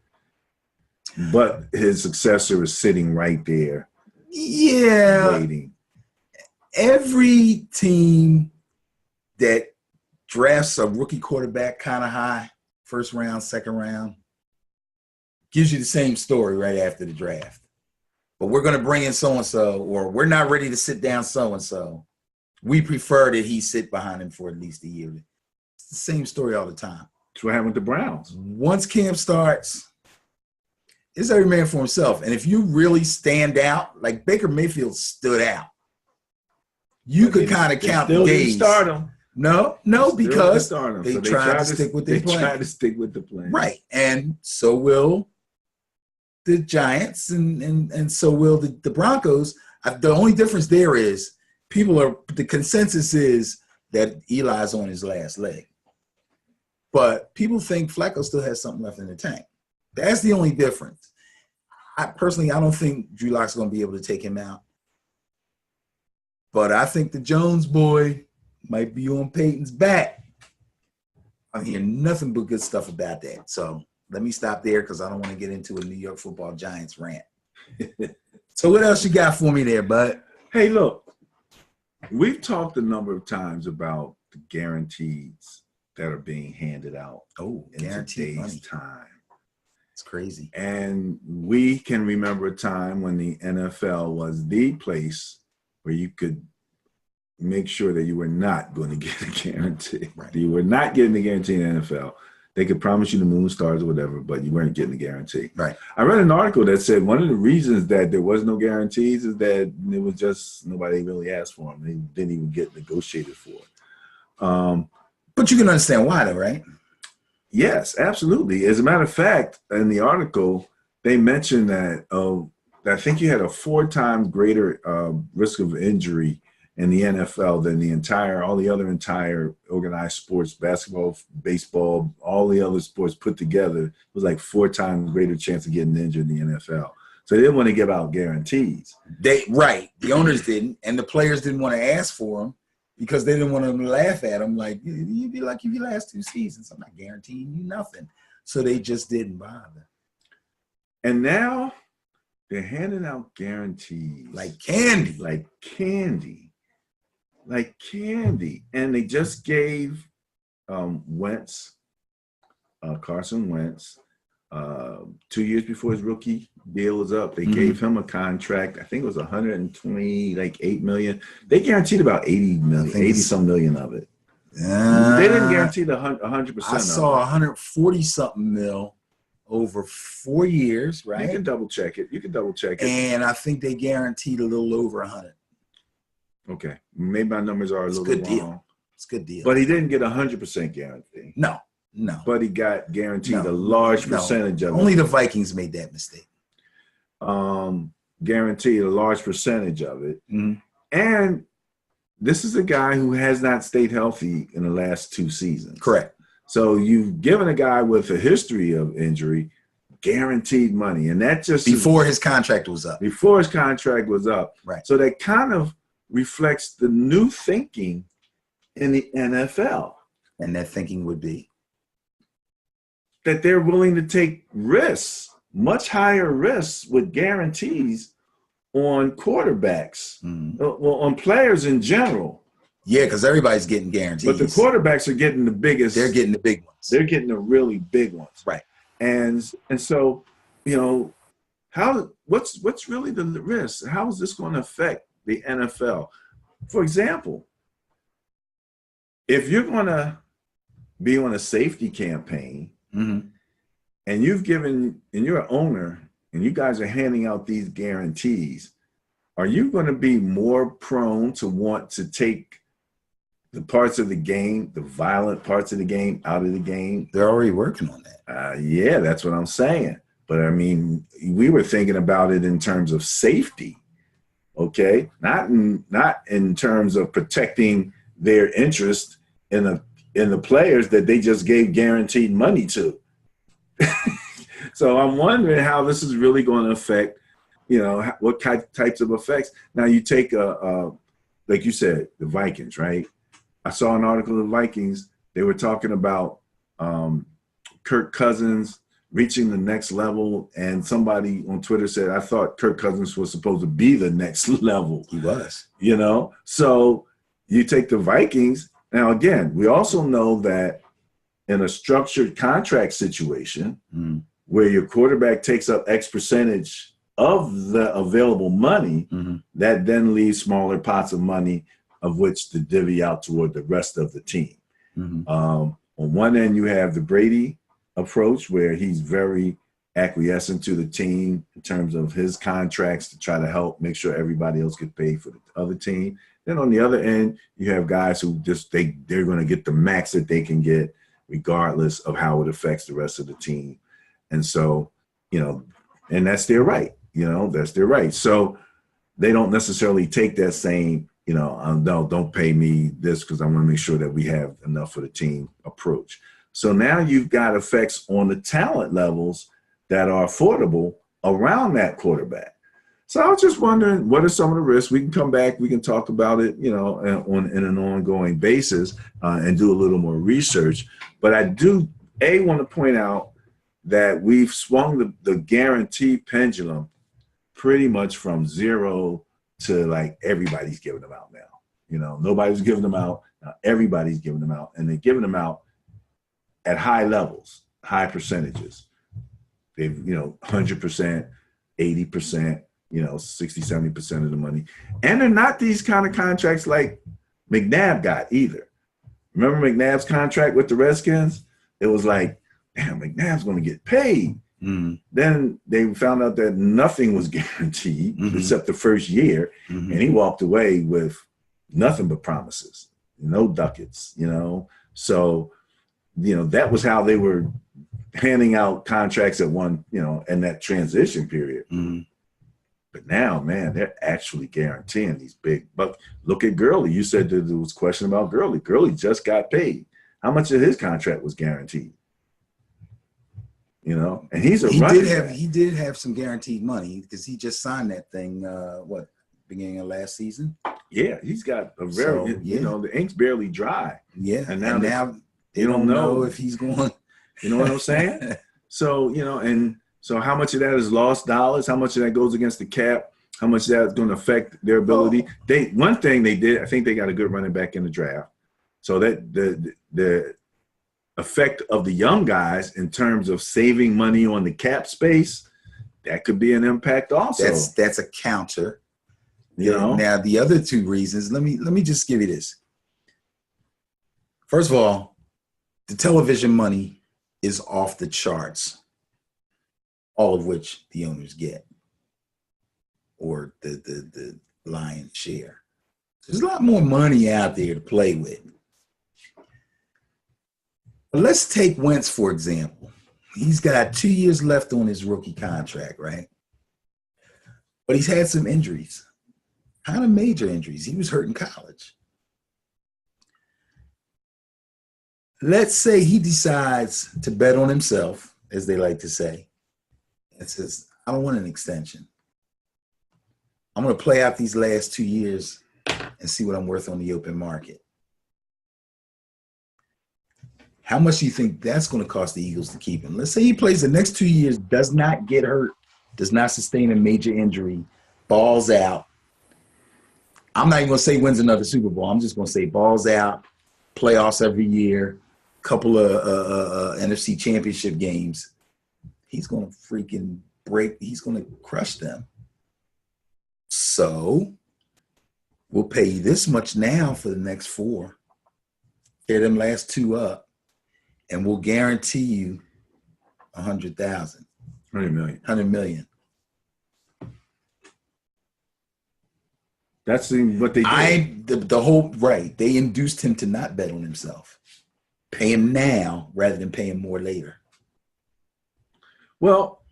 but his successor is sitting right there. Yeah. Waiting. Every team that drafts a rookie quarterback kind of high, first round, second round, gives you the same story right after the draft. But we're going to bring in so-and-so, or we're not ready to sit down so-and-so. We prefer that he sit behind him for at least a year. It's the same story all the time. That's what happened with the Browns. Once camp starts, it's every man for himself. And if you really stand out, like Baker Mayfield stood out, you could kind of count the days. Start him. No, because they tried to stick with their plan. They tried to stick with the plan. Right. And so will the Giants and so will the Broncos. The only difference there is the consensus is that Eli's on his last leg. But people think Flacco still has something left in the tank. That's the only difference. I don't think Drew Lock's going to be able to take him out. But I think the Jones boy might be on Peyton's back. I'm hearing nothing but good stuff about that. So let me stop there because I don't want to get into a New York Football Giants rant. So what else you got for me there, bud? Hey, look, we've talked a number of times about the guarantees that are being handed out in today's time. It's crazy. And we can remember a time when the NFL was the place where you could make sure that you were not going to get a guarantee. Right. You were not getting a guarantee in the NFL. They could promise you the moon, stars, or whatever, but you weren't getting a guarantee. Right. I read an article that said one of the reasons that there was no guarantees is that it was just nobody really asked for them. They didn't even get negotiated for. But you can understand why, though, right? Yes, absolutely. As a matter of fact, in the article, they mentioned that I think you had a 4 times greater risk of injury in the NFL than all the other entire organized sports, basketball, baseball, all the other sports put together. It was like 4 times greater chance of getting injured in the NFL. So they didn't want to give out guarantees. The owners didn't, and the players didn't want to ask for them because they didn't want them to laugh at them. Like, you'd be lucky if you last 2 seasons. I'm not guaranteeing you nothing. So they just didn't bother. And now they're handing out guarantees. Like candy. And they just gave Carson Wentz 2 years before his rookie deal was up. They gave him a contract. I think it was 120, like 8 million. They guaranteed about 80 million, 80 some million of it. They didn't guarantee the 100%. I saw 140 something mil over 4 years, right? You can double check it. And I think they guaranteed a little over 100. Okay, maybe my numbers are a little good wrong. Deal. It's a good deal. But he didn't get 100% guarantee. No. But he got guaranteed a large percentage of it. Only the Vikings made that mistake. Guaranteed a large percentage of it. And this is a guy who has not stayed healthy in the last 2 seasons. Correct. So you've given a guy with a history of injury guaranteed money. And that just before his contract was up. Right. So that kind of reflects the new thinking in the NFL. And that thinking would be that they're willing to take risks, much higher risks with guarantees on quarterbacks, well, on players in general. Yeah, because everybody's getting guarantees. But the quarterbacks are getting the biggest. They're getting the big ones. They're getting the really big ones. Right. And so, what's really the risk? How is this going to affect the NFL? For example, if you're going to be on a safety campaign and you're an owner and you guys are handing out these guarantees, are you going to be more prone to want to take the parts of the game, the violent parts of the game, out of the game? They're already working on that. Yeah, that's what I'm saying. But I mean, we were thinking about it in terms of safety, okay? Not in terms of protecting their interest in the players that they just gave guaranteed money to. So I'm wondering how this is really going to affect, what types of effects. Now you take like you said, the Vikings, right? I saw an article of the Vikings. They were talking about Kirk Cousins reaching the next level, and somebody on Twitter said, I thought Kirk Cousins was supposed to be the next level. He was. So you take the Vikings. Now, again, we also know that in a structured contract situation where your quarterback takes up X percentage of the available money, that then leaves smaller pots of money of which to divvy out toward the rest of the team. On one end, you have the Brady approach where he's very acquiescent to the team in terms of his contracts to try to help make sure everybody else gets paid for the other team. Then on the other end, you have guys who just they're going to get the max that they can get regardless of how it affects the rest of the team. And so, and that's their right. That's their right. So they don't necessarily take that same, no, don't pay me this because I want to make sure that we have enough for the team approach. So now you've got effects on the talent levels that are affordable around that quarterback. So I was just wondering, what are some of the risks? We can come back, we can talk about it, in an ongoing basis and do a little more research. But I do, want to point out that we've swung the guarantee pendulum pretty much from zero to like everybody's giving them out now. Nobody's giving them out. Now everybody's giving them out, and they're giving them out at high levels, high percentages. They've, 100%, 80%, 60, 70% of the money. And they're not these kind of contracts like McNabb got either. Remember McNabb's contract with the Redskins? It was like, damn, McNabb's going to get paid. Then they found out that nothing was guaranteed except the first year. And he walked away with nothing but promises, no ducats, So, that was how they were handing out contracts at one, in that transition period. But now, man, they're actually guaranteeing these big bucks. Look at Gurley. You said that there was a question about Gurley. Gurley just got paid. How much of his contract was guaranteed? And he's he did have some guaranteed money because he just signed that thing, beginning of last season? Yeah, he's got a very, the ink's barely dry. Yeah, and now they don't know if he's going. You know what I'm saying? So, and so how much of that is lost dollars? How much of that goes against the cap? How much of that is going to affect their ability? One thing they did, I think they got a good running back in the draft. So that the effect of the young guys in terms of saving money on the cap space, that could be an impact also. That's a counter. You know? Now the other two reasons, let me just give you this. First of all, the television money is off the charts, all of which the owners get, or the lion's share. There's a lot more money out there to play with. But let's take Wentz, for example. He's got 2 years left on his rookie contract, right? But he's had some injuries, kind of major injuries. He was hurt in college. Let's say he decides to bet on himself, as they like to say, and says, I don't want an extension. I'm going to play out these last 2 years and see what I'm worth on the open market. How much do you think that's going to cost the Eagles to keep him? Let's say he plays the next 2 years, does not get hurt, does not sustain a major injury, balls out. I'm not even going to say wins another Super Bowl. I'm just going to say balls out, playoffs every year, couple of NFC championship games. He's going to freaking break. He's going to crush them. So we'll pay you this much now for the next 4. Tear them last 2 up, and we'll guarantee you 100,000. 100 million. 100 million. That's what they did. The whole right. They induced him to not bet on himself. Pay him now rather than pay him more later. Well,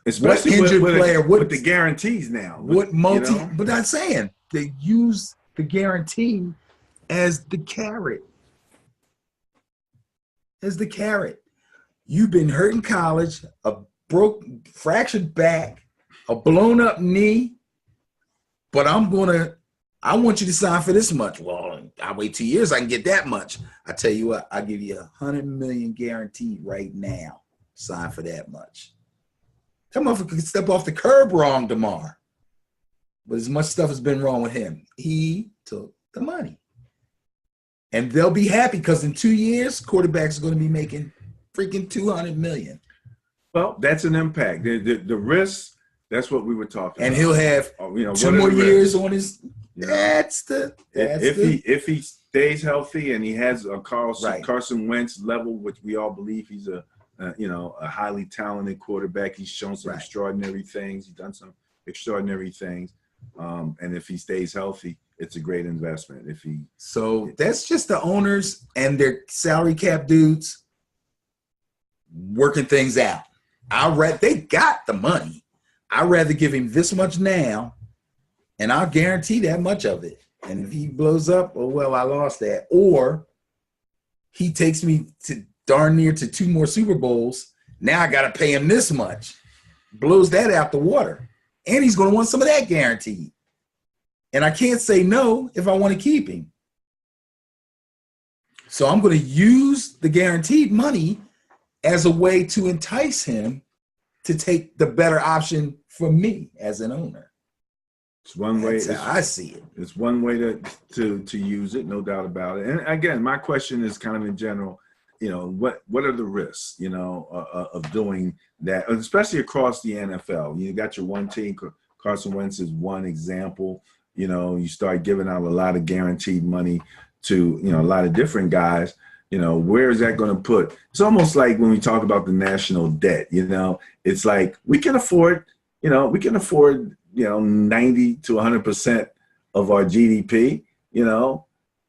especially injured player with the guarantees now. But I'm saying they use the guarantee as the carrot. As the carrot. You've been hurt in college, a fractured back, a blown up knee, but I want you to sign for this much. Well, I wait 2 years, I can get that much. I tell you what, I'll give you 100 million guaranteed right now. Sign for that much. That motherfucker could step off the curb wrong tomorrow. But as much stuff has been wrong with him, he took the money. And they'll be happy because in 2 years, quarterbacks are going to be making freaking 200 million. Well, that's an impact. The risk, that's what we were talking and about. he'll have 2 more years on his. If he stays healthy and he has a Carson Wentz level, which we all believe he's a highly talented quarterback. He's shown some extraordinary things. He's done some extraordinary things. And if he stays healthy, it's a great investment. So that's just the owners and their salary cap dudes working things out. They got the money. I'd rather give him this much now, and I'll guarantee that much of it. And if he blows up, oh, well, I lost that. Or he takes me to darn near to 2 more Super Bowls. Now I got to pay him this much. Blows that out the water. And he's going to want some of that guaranteed. And I can't say no if I want to keep him. So I'm going to use the guaranteed money as a way to entice him to take the better option for me as an owner. It's one way. That's how I see it. It's one way to use it, no doubt about it. And again, my question is kind of in general, what are the risks, of doing that, especially across the NFL? You got your one team. Carson Wentz is one example. You start giving out a lot of guaranteed money to, a lot of different guys. Where is that going to put? It's almost like when we talk about the national debt, it's like we can afford 90 to 100% of our GDP,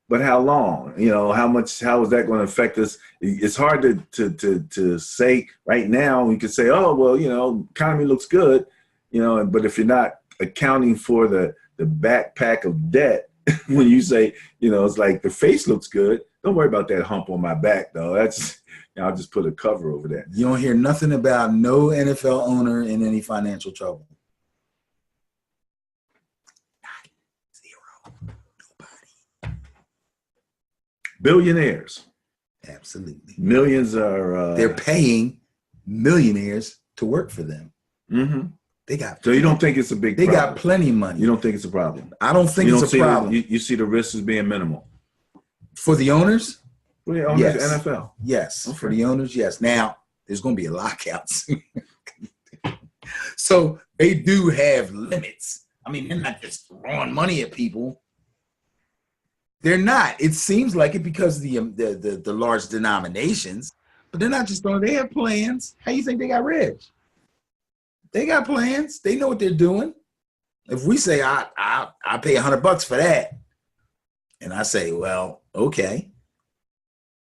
but how long? How is that going to affect us? It's hard to say right now. We could say, oh, well, economy looks good, but if you're not accounting for the backpack of debt, when you say, it's like the face looks good, don't worry about that hump on my back, though. I'll just put a cover over that. You don't hear nothing about no NFL owner in any financial trouble. Zero. Nobody. Billionaires. Absolutely. Millions are. They're paying millionaires to work for them. Mm-hmm. So you don't think it's a big problem? They got plenty of money. You don't think it's a problem? I don't think it's a problem. You see the risk as being minimal. For the owners? For the owners of Yes. NFL. Yes. Okay. For the owners, yes. Now, there's going to be a lockout soon. So they do have limits. I mean, they're not just throwing money at people. They're not. It seems like it because of the large denominations, but they're not just throwing. They have plans. How you think they got rich? They got plans. They know what they're doing. If we say I pay $100 for that, and I say, well, okay,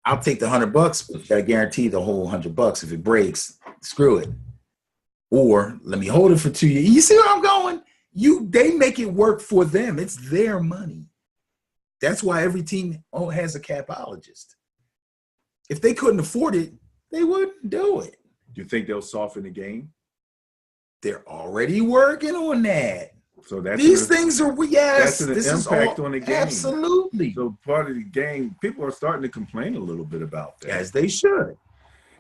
I'll take the $100, but I guarantee the whole $100. If it breaks, screw it. Or let me hold it for 2 years. You see where I'm going? They make it work for them. It's their money. That's why every team has a capologist. If they couldn't afford it, they wouldn't do it. Do you think they'll soften the game? They're already working on that. So These things are, yes. That's an impact on the game. Absolutely. So part of the game, people are starting to complain a little bit about that. As they should.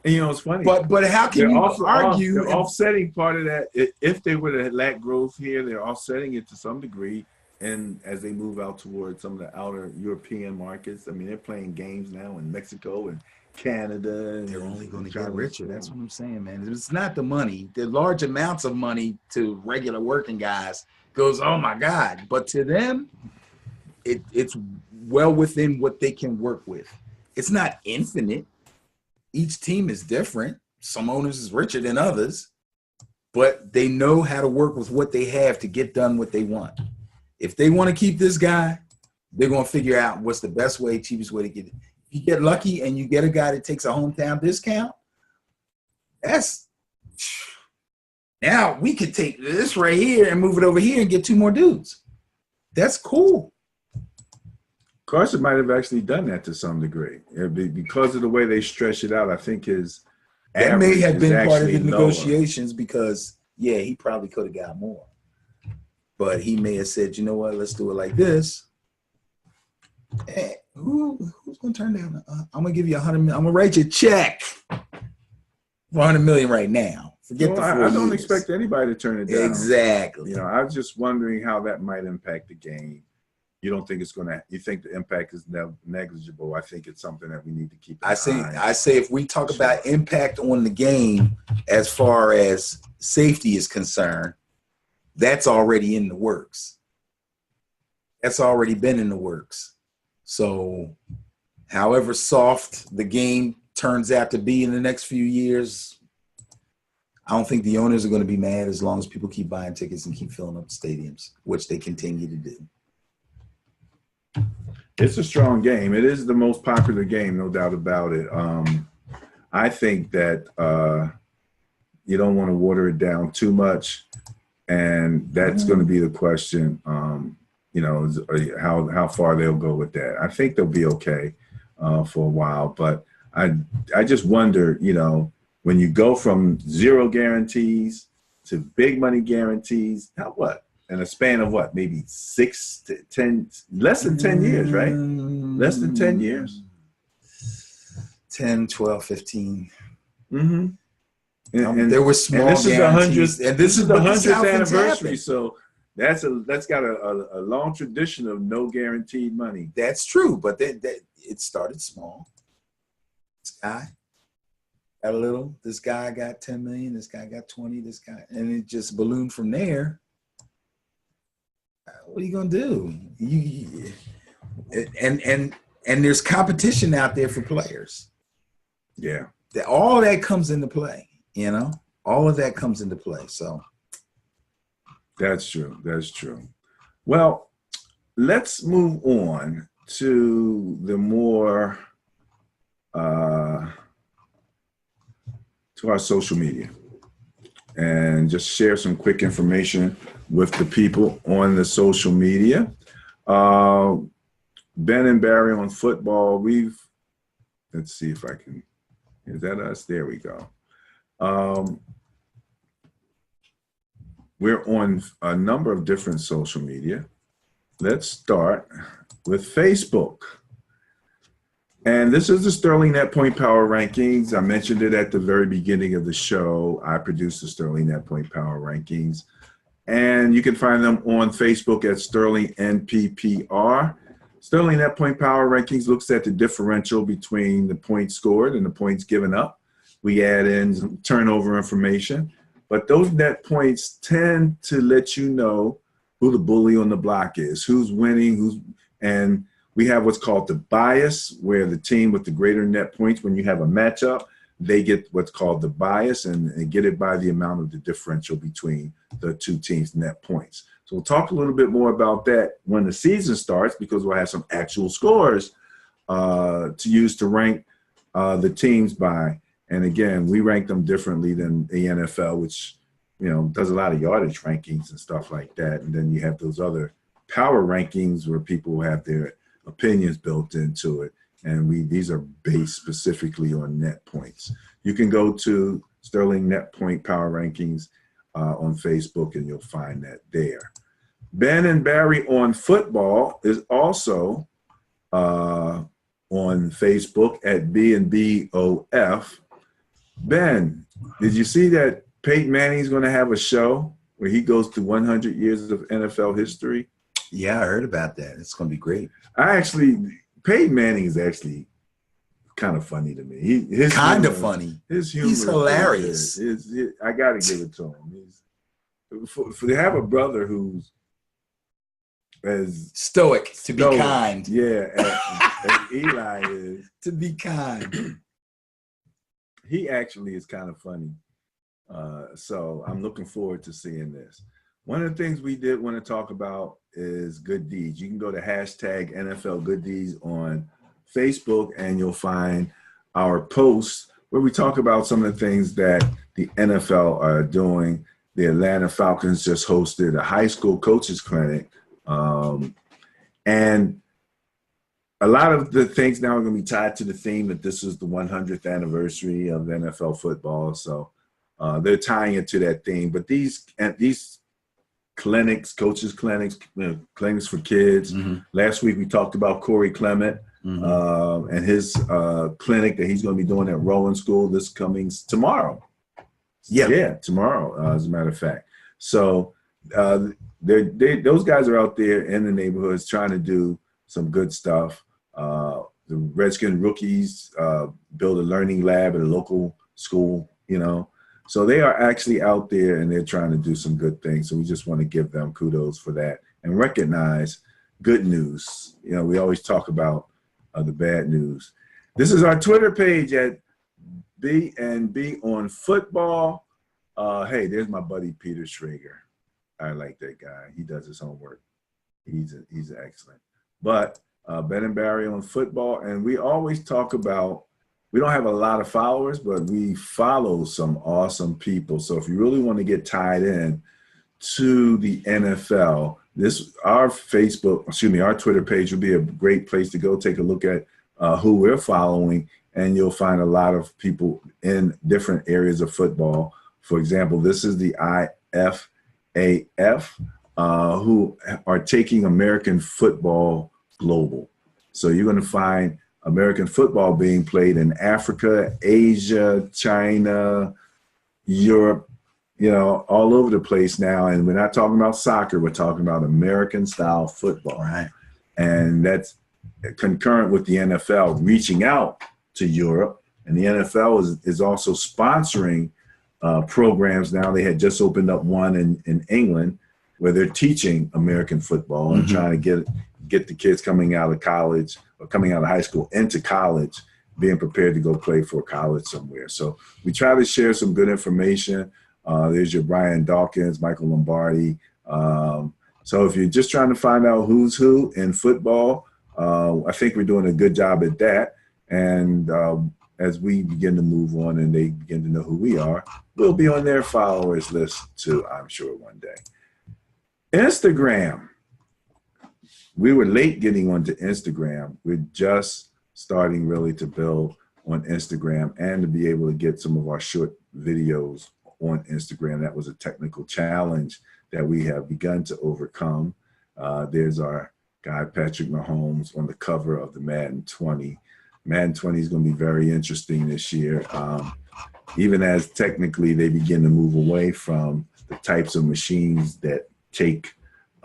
And it's funny. But how can you argue? They're offsetting part of that. If they were to lack growth here, they're offsetting it to some degree. And as they move out towards some of the outer European markets, I mean, they're playing games now in Mexico and Canada. They're only going to get richer. That's what I'm saying, man. It's not the money. The large amounts of money to regular working guys goes, oh my God. But to them, it's well within what they can work with. It's not infinite. Each team is different. Some owners is richer than others, but they know how to work with what they have to get done what they want. If they want to keep this guy, they're going to figure out what's the best way, cheapest way to get it. If you get lucky and you get a guy that takes a hometown discount, now we could take this right here and move it over here and get 2 more dudes. That's cool. Carson might have actually done that to some degree. Because of the way they stretch it out, I think that may have been part of the lower. negotiations because, yeah, he probably could have got more. But he may have said, you know what, let's do it like this. Hey, who's going to turn down? I'm going to give you $100 million. I'm going to write you a check for $100 million right now. Forget the 4 years. I don't expect anybody to turn it down. Exactly. I was just wondering how that might impact the game. You don't think it's going to, you think the impact is negligible. I think it's something that we need to keep in mind. I say if we talk about impact on the game as far as safety is concerned, that's already in the works. That's already been in the works. So however soft the game turns out to be in the next few years, I don't think the owners are going to be mad as long as people keep buying tickets and keep filling up the stadiums, which they continue to do. It's a strong game. It is the most popular game, no doubt about it. I think that you don't want to water it down too much. And that's going to be the question, how far they'll go with that. I think they'll be okay for a while. But I just wonder, when you go from 0 guarantees to big money guarantees, now what? In a span of what? Maybe 6 to 10, less than 10 years, right? Less than 10 years? 10, 12, 15. Mm-hmm. And there were small guarantees. This is the 100th anniversary, so that's got a long tradition of no guaranteed money. That's true, but it started small. This guy got a little. This guy got 10 million. This guy got 20. This guy, and it just ballooned from there. What are you gonna do? And there's competition out there for players. Yeah, all that comes into play. All of that comes into play. So that's true. That's true. Well, let's move on to the more to our social media and just share some quick information with the people on the social media. Ben and Barry on football. Let's see if I can. Is that us? There we go. We're on a number of different social media. Let's start with Facebook. And this is the Sterling Net Point Power Rankings. I mentioned it at the very beginning of the show. I produce the Sterling Net Point Power Rankings. And you can find them on Facebook at Sterling NPPR. Sterling Net Point Power Rankings looks at the differential between the points scored and the points given up. We add in some turnover information, but those net points tend to let you know who the bully on the block is, who's winning, and we have what's called the bias, where the team with the greater net points, when you have a matchup, they get what's called the bias and get it by the amount of the differential between the two teams' net points. So we'll talk a little bit more about that when the season starts, because we'll have some actual scores to use to rank the teams by. And again, we rank them differently than the NFL, which, you know, does a lot of yardage rankings and stuff like that. And then you have those other power rankings where people have their opinions built into it. And these are based specifically on net points. You can go to Sterling Net Point Power Rankings on Facebook, and you'll find that there. Ben and Barry on Football is also on Facebook at B&BOF. Ben, did you see that Peyton Manning's going to have a show where he goes through 100 years of NFL history? Yeah, I heard about that. It's going to be great. Peyton Manning is actually kind of funny to me. His humor He's hilarious. I got to give it to him. To have a brother who's as stoic, to be kind. Yeah, as Eli is. To be kind. He actually is kind of funny. So I'm looking forward to seeing this. One of the things we did want to talk about is good deeds. You can go to hashtag NFL Good Deeds on Facebook, and you'll find our posts where we talk about some of the things that the NFL are doing. The Atlanta Falcons just hosted a high school coaches clinic. And a lot of the things now are going to be tied to the theme that this is the 100th anniversary of NFL football. So they're tying it to that theme. But these clinics, coaches clinics, clinics for kids. Mm-hmm. Last week we talked about Corey Clement and his clinic that he's going to be doing at Rowan School this coming tomorrow. Yeah, tomorrow, as a matter of fact. So those guys are out there in the neighborhoods trying to do some good stuff. The Redskin rookies build a learning lab at a local school, you know. So they are actually out there and they're trying to do some good things. So we just want to give them kudos for that and recognize good news. You know, we always talk about the bad news. This is our Twitter page at B&B on Football. Hey, there's my buddy Peter Schrager. I like that guy. He does his homework. He's excellent. But Ben and Barry on Football, and we always talk about, we don't have a lot of followers, but we follow some awesome people. So if you really want to get tied in to the NFL, our Twitter page would be a great place to go take a look at who we're following, and you'll find a lot of people in different areas of football. For example, this is the IFAF, who are taking American football global. So you're going to find American football being played in Africa, Asia, China, Europe, you know, all over the place now. And we're not talking about soccer. We're talking about American-style football. Right. And that's concurrent with the NFL reaching out to Europe. And the NFL is also sponsoring programs now. They had just opened up one in England where they're teaching American football and trying to get the kids coming out of college or coming out of high school into college, being prepared to go play for college somewhere. So we try to share some good information. There's your Brian Dawkins, Michael Lombardi. So if you're just trying to find out who's who in football, I think we're doing a good job at that. And as we begin to move on and they begin to know who we are, we'll be on their followers list too, I'm sure, one day. Instagram. We were late getting onto Instagram. We're just starting really to build on Instagram and to be able to get some of our short videos on Instagram. That was a technical challenge that we have begun to overcome. There's our guy, Patrick Mahomes, on the cover of the Madden 20. Madden 20 is going to be very interesting this year, even as technically they begin to move away from the types of machines that take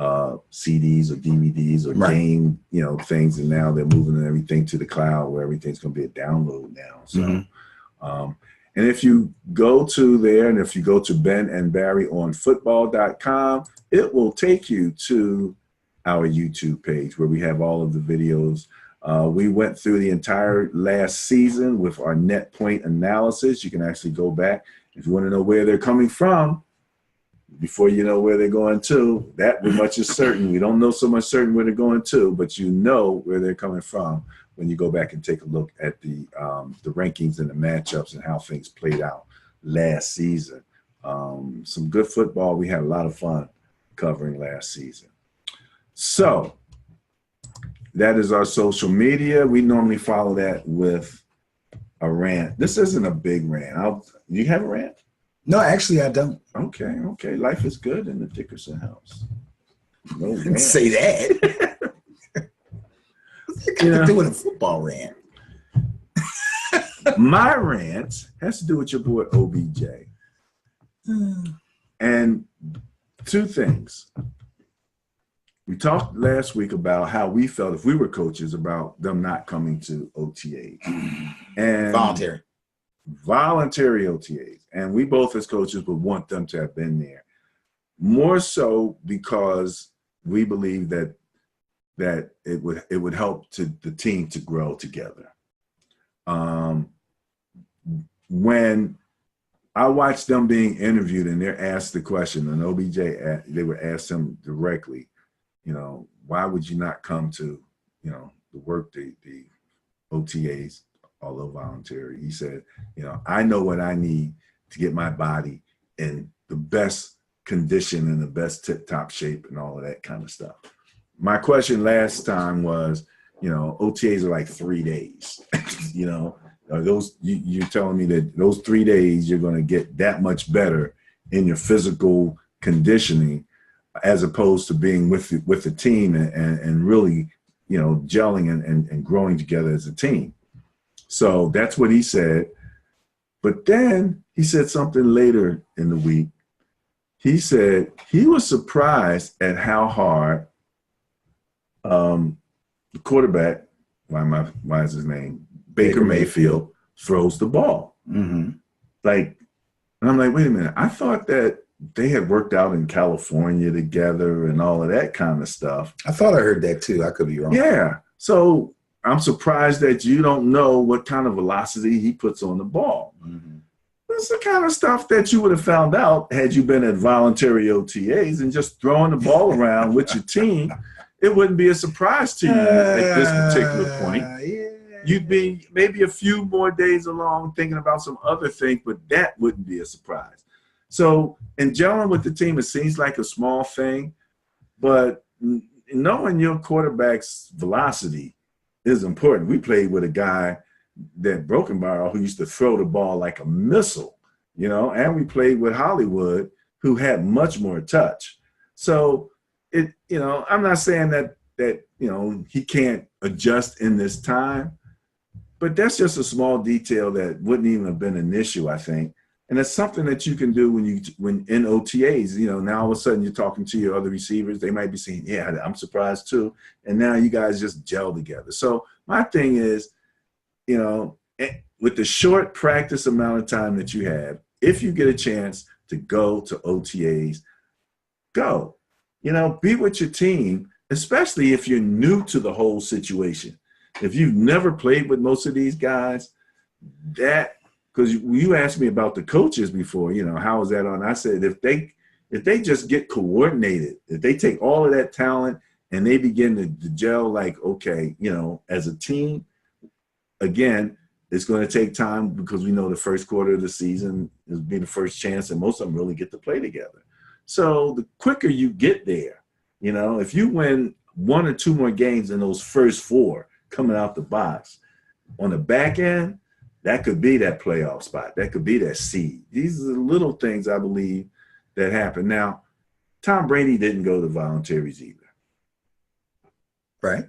CDs or DVDs or Right. game, things, and now they're moving everything to the cloud where everything's going to be a download now. So, and if you go to there, and if you go to Ben and Barry on football.com, it will take you to our YouTube page where we have all of the videos. We went through the entire last season with our net point analysis. You can actually go back if you want to know where they're coming from. Before you know where they're going to, that much is certain. We don't know so much certain where they're going to, but you know where they're coming from when you go back and take a look at the rankings and the matchups and how things played out last season. Some good football. We had a lot of fun covering last season. So that is our social media. We normally follow that with a rant. This isn't a big rant. Do you have a rant? No, actually, I don't. Okay. Life is good in the Dickerson house. No rant. Say that. What's it got to do with a football rant? My rant has to do with your boy OBJ. And two things. We talked last week about how we felt if we were coaches about them not coming to OTAs. And voluntary OTAs. And we both as coaches would want them to have been there. More so because we believe that it would help the team to grow together. When I watched them being interviewed and they're asked the question, and OBJ, they were asked him directly, why would you not come to, the work, the OTAs, although voluntary? He said, I know what I need to get my body in the best condition and the best tip-top shape and all of that kind of stuff. My question last time was, OTAs are like 3 days. Are those you're telling me that those 3 days you're going to get that much better in your physical conditioning as opposed to being with the team and really, gelling and growing together as a team. So that's what he said. But then he said something later in the week. He said he was surprised at how hard the quarterback, why is his name? Baker Mayfield throws the ball. And I'm like, wait a minute. I thought that they had worked out in California together and all of that kind of stuff. I thought I heard that too. I could be wrong. Yeah. So I'm surprised that you don't know what kind of velocity he puts on the ball. That's the kind of stuff that you would have found out had you been at voluntary OTAs and just throwing the ball around with your team. It wouldn't be a surprise to you at this particular point. You'd be maybe a few more days along thinking about some other thing, but that wouldn't be a surprise. So in gelling with the team, it seems like a small thing, but knowing your quarterback's velocity is important. We played with a guy that Brokenbauer who used to throw the ball like a missile, and we played with Hollywood who had much more touch. So I'm not saying that he can't adjust in this time, but that's just a small detail that wouldn't even have been an issue, I think. And it's something that you can do when in OTAs, now all of a sudden you're talking to your other receivers. They might be saying, yeah, I'm surprised too. And now you guys just gel together. So my thing is, with the short practice amount of time that you have, if you get a chance to go to OTAs, go. Be with your team, especially if you're new to the whole situation. If you've never played with most of these guys, because you asked me about the coaches before, how is that on? I said, if they just get coordinated, if they take all of that talent and they begin to gel like, okay, as a team, again, it's going to take time because we know the first quarter of the season is being the first chance and most of them really get to play together. So the quicker you get there, if you win 1 or 2 more games in those first 4 coming out the box, on the back end, that could be that playoff spot. That could be that seed. These are the little things I believe that happen. Now, Tom Brady didn't go to voluntaries either. Right.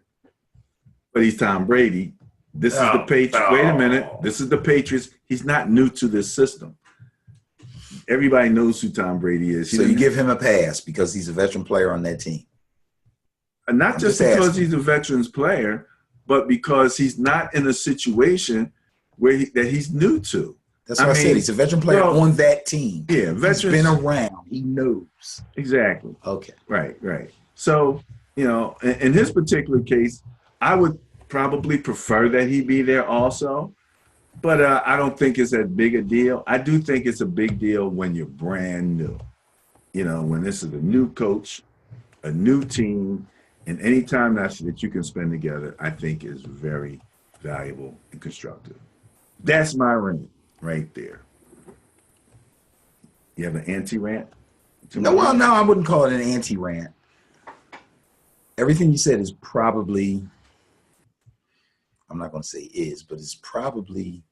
But he's Tom Brady. This is the Patriots. Wait a minute. This is the Patriots. He's not new to this system. Everybody knows who Tom Brady is. So you give him a pass because he's a veteran player on that team. not I'm just just because asking. he's a veterans player, but because he's not in a situation where that he's new to. That's I what I said. mean, He's a veteran player well, on that team. yeah, He's been veterans. around. He knows. Exactly. Okay. Right. So, in his particular case, I would probably prefer that he be there also, but I don't think it's that big a deal. I do think it's a big deal when you're brand new. When this is a new coach, a new team, and any time that you can spend together, I think is very valuable and constructive. That's my rant right there. You have an anti-rant? No, well, no, I wouldn't call it an anti-rant. Everything you said is probably, I'm not going to say is, but it's probably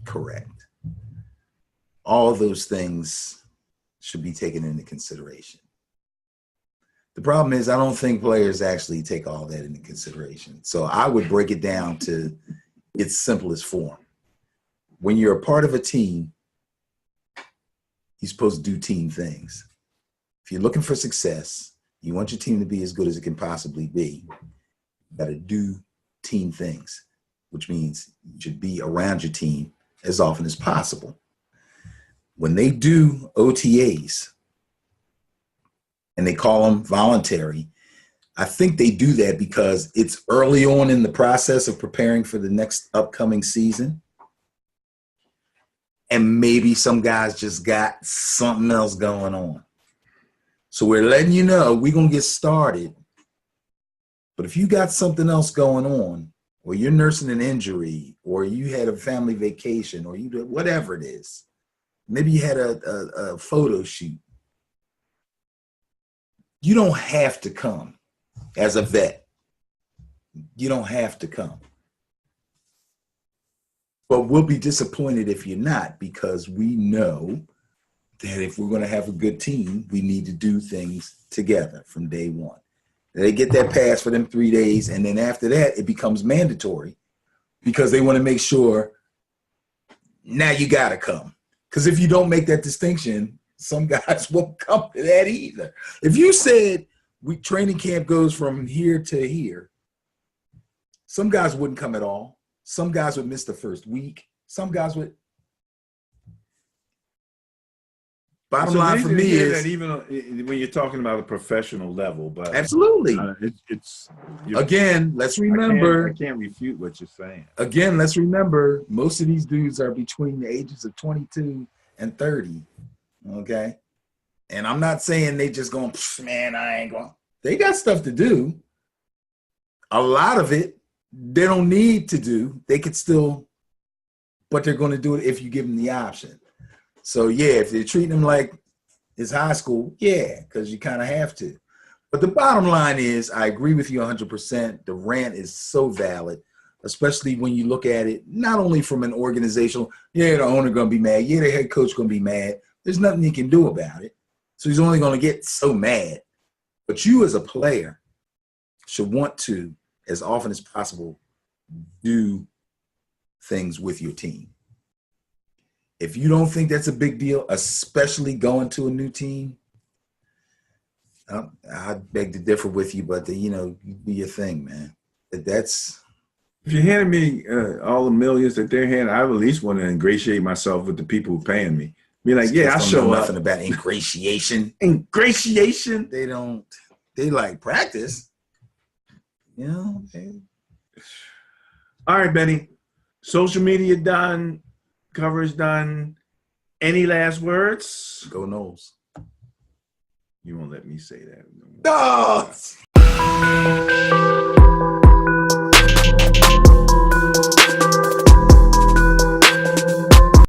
correct. All of those things should be taken into consideration. The problem is I don't think players actually take all that into consideration. So I would break it down to its simplest form. When you're a part of a team, you're supposed to do team things. If you're looking for success, you want your team to be as good as it can possibly be, you got to do team things, which means you should be around your team as often as possible. When they do OTAs, and they call them voluntary, I think they do that because it's early on in the process of preparing for the next upcoming season. And maybe some guys just got something else going on. So we're letting you know we're going to get started. But if you got something else going on, or you're nursing an injury, or you had a family vacation, or you did whatever it is, maybe you had a photo shoot, you don't have to come as a vet. You don't have to come. But we'll be disappointed if you're not, because we know that if we're going to have a good team, we need to do things together from day one. They get that pass for them 3 days, and then after that, it becomes mandatory because they want to make sure now you got to come. Because if you don't make that distinction, some guys won't come to that either. If you said training camp goes from here to here, some guys wouldn't come at all. Some guys would miss the first week. Some guys would. Bottom line for me is that even when you're talking about a professional level, but absolutely. It's again. Let's remember. I can't refute what you're saying. Again, let's remember. Most of these dudes are between the ages of 22 and 30. Okay, and I'm not saying they just going, man, I ain't going. They got stuff to do. A lot of it they don't need to do. They could still, but they're going to do it if you give them the option. So yeah, if they're treating them like it's high school, yeah, because you kind of have to. But the bottom line is, I agree with you 100%. The rant is so valid, especially when you look at it not only from an organizational, yeah, the owner going to be mad, yeah, the head coach going to be mad. There's nothing he can do about it. So he's only going to get so mad. But you as a player should want to, as often as possible, do things with your team. If you don't think that's a big deal, especially going to a new team, I beg to differ with you, but you do your thing, man. That's. If you're handing me all the millions that they're handing, I at least want to ingratiate myself with the people who are paying me. Be like, yeah, I show up. Nothing about ingratiation. Ingratiation? They don't. They like practice. All right, Benny. Social media done. Coverage done. Any last words? Go Noles. You won't let me say that. No.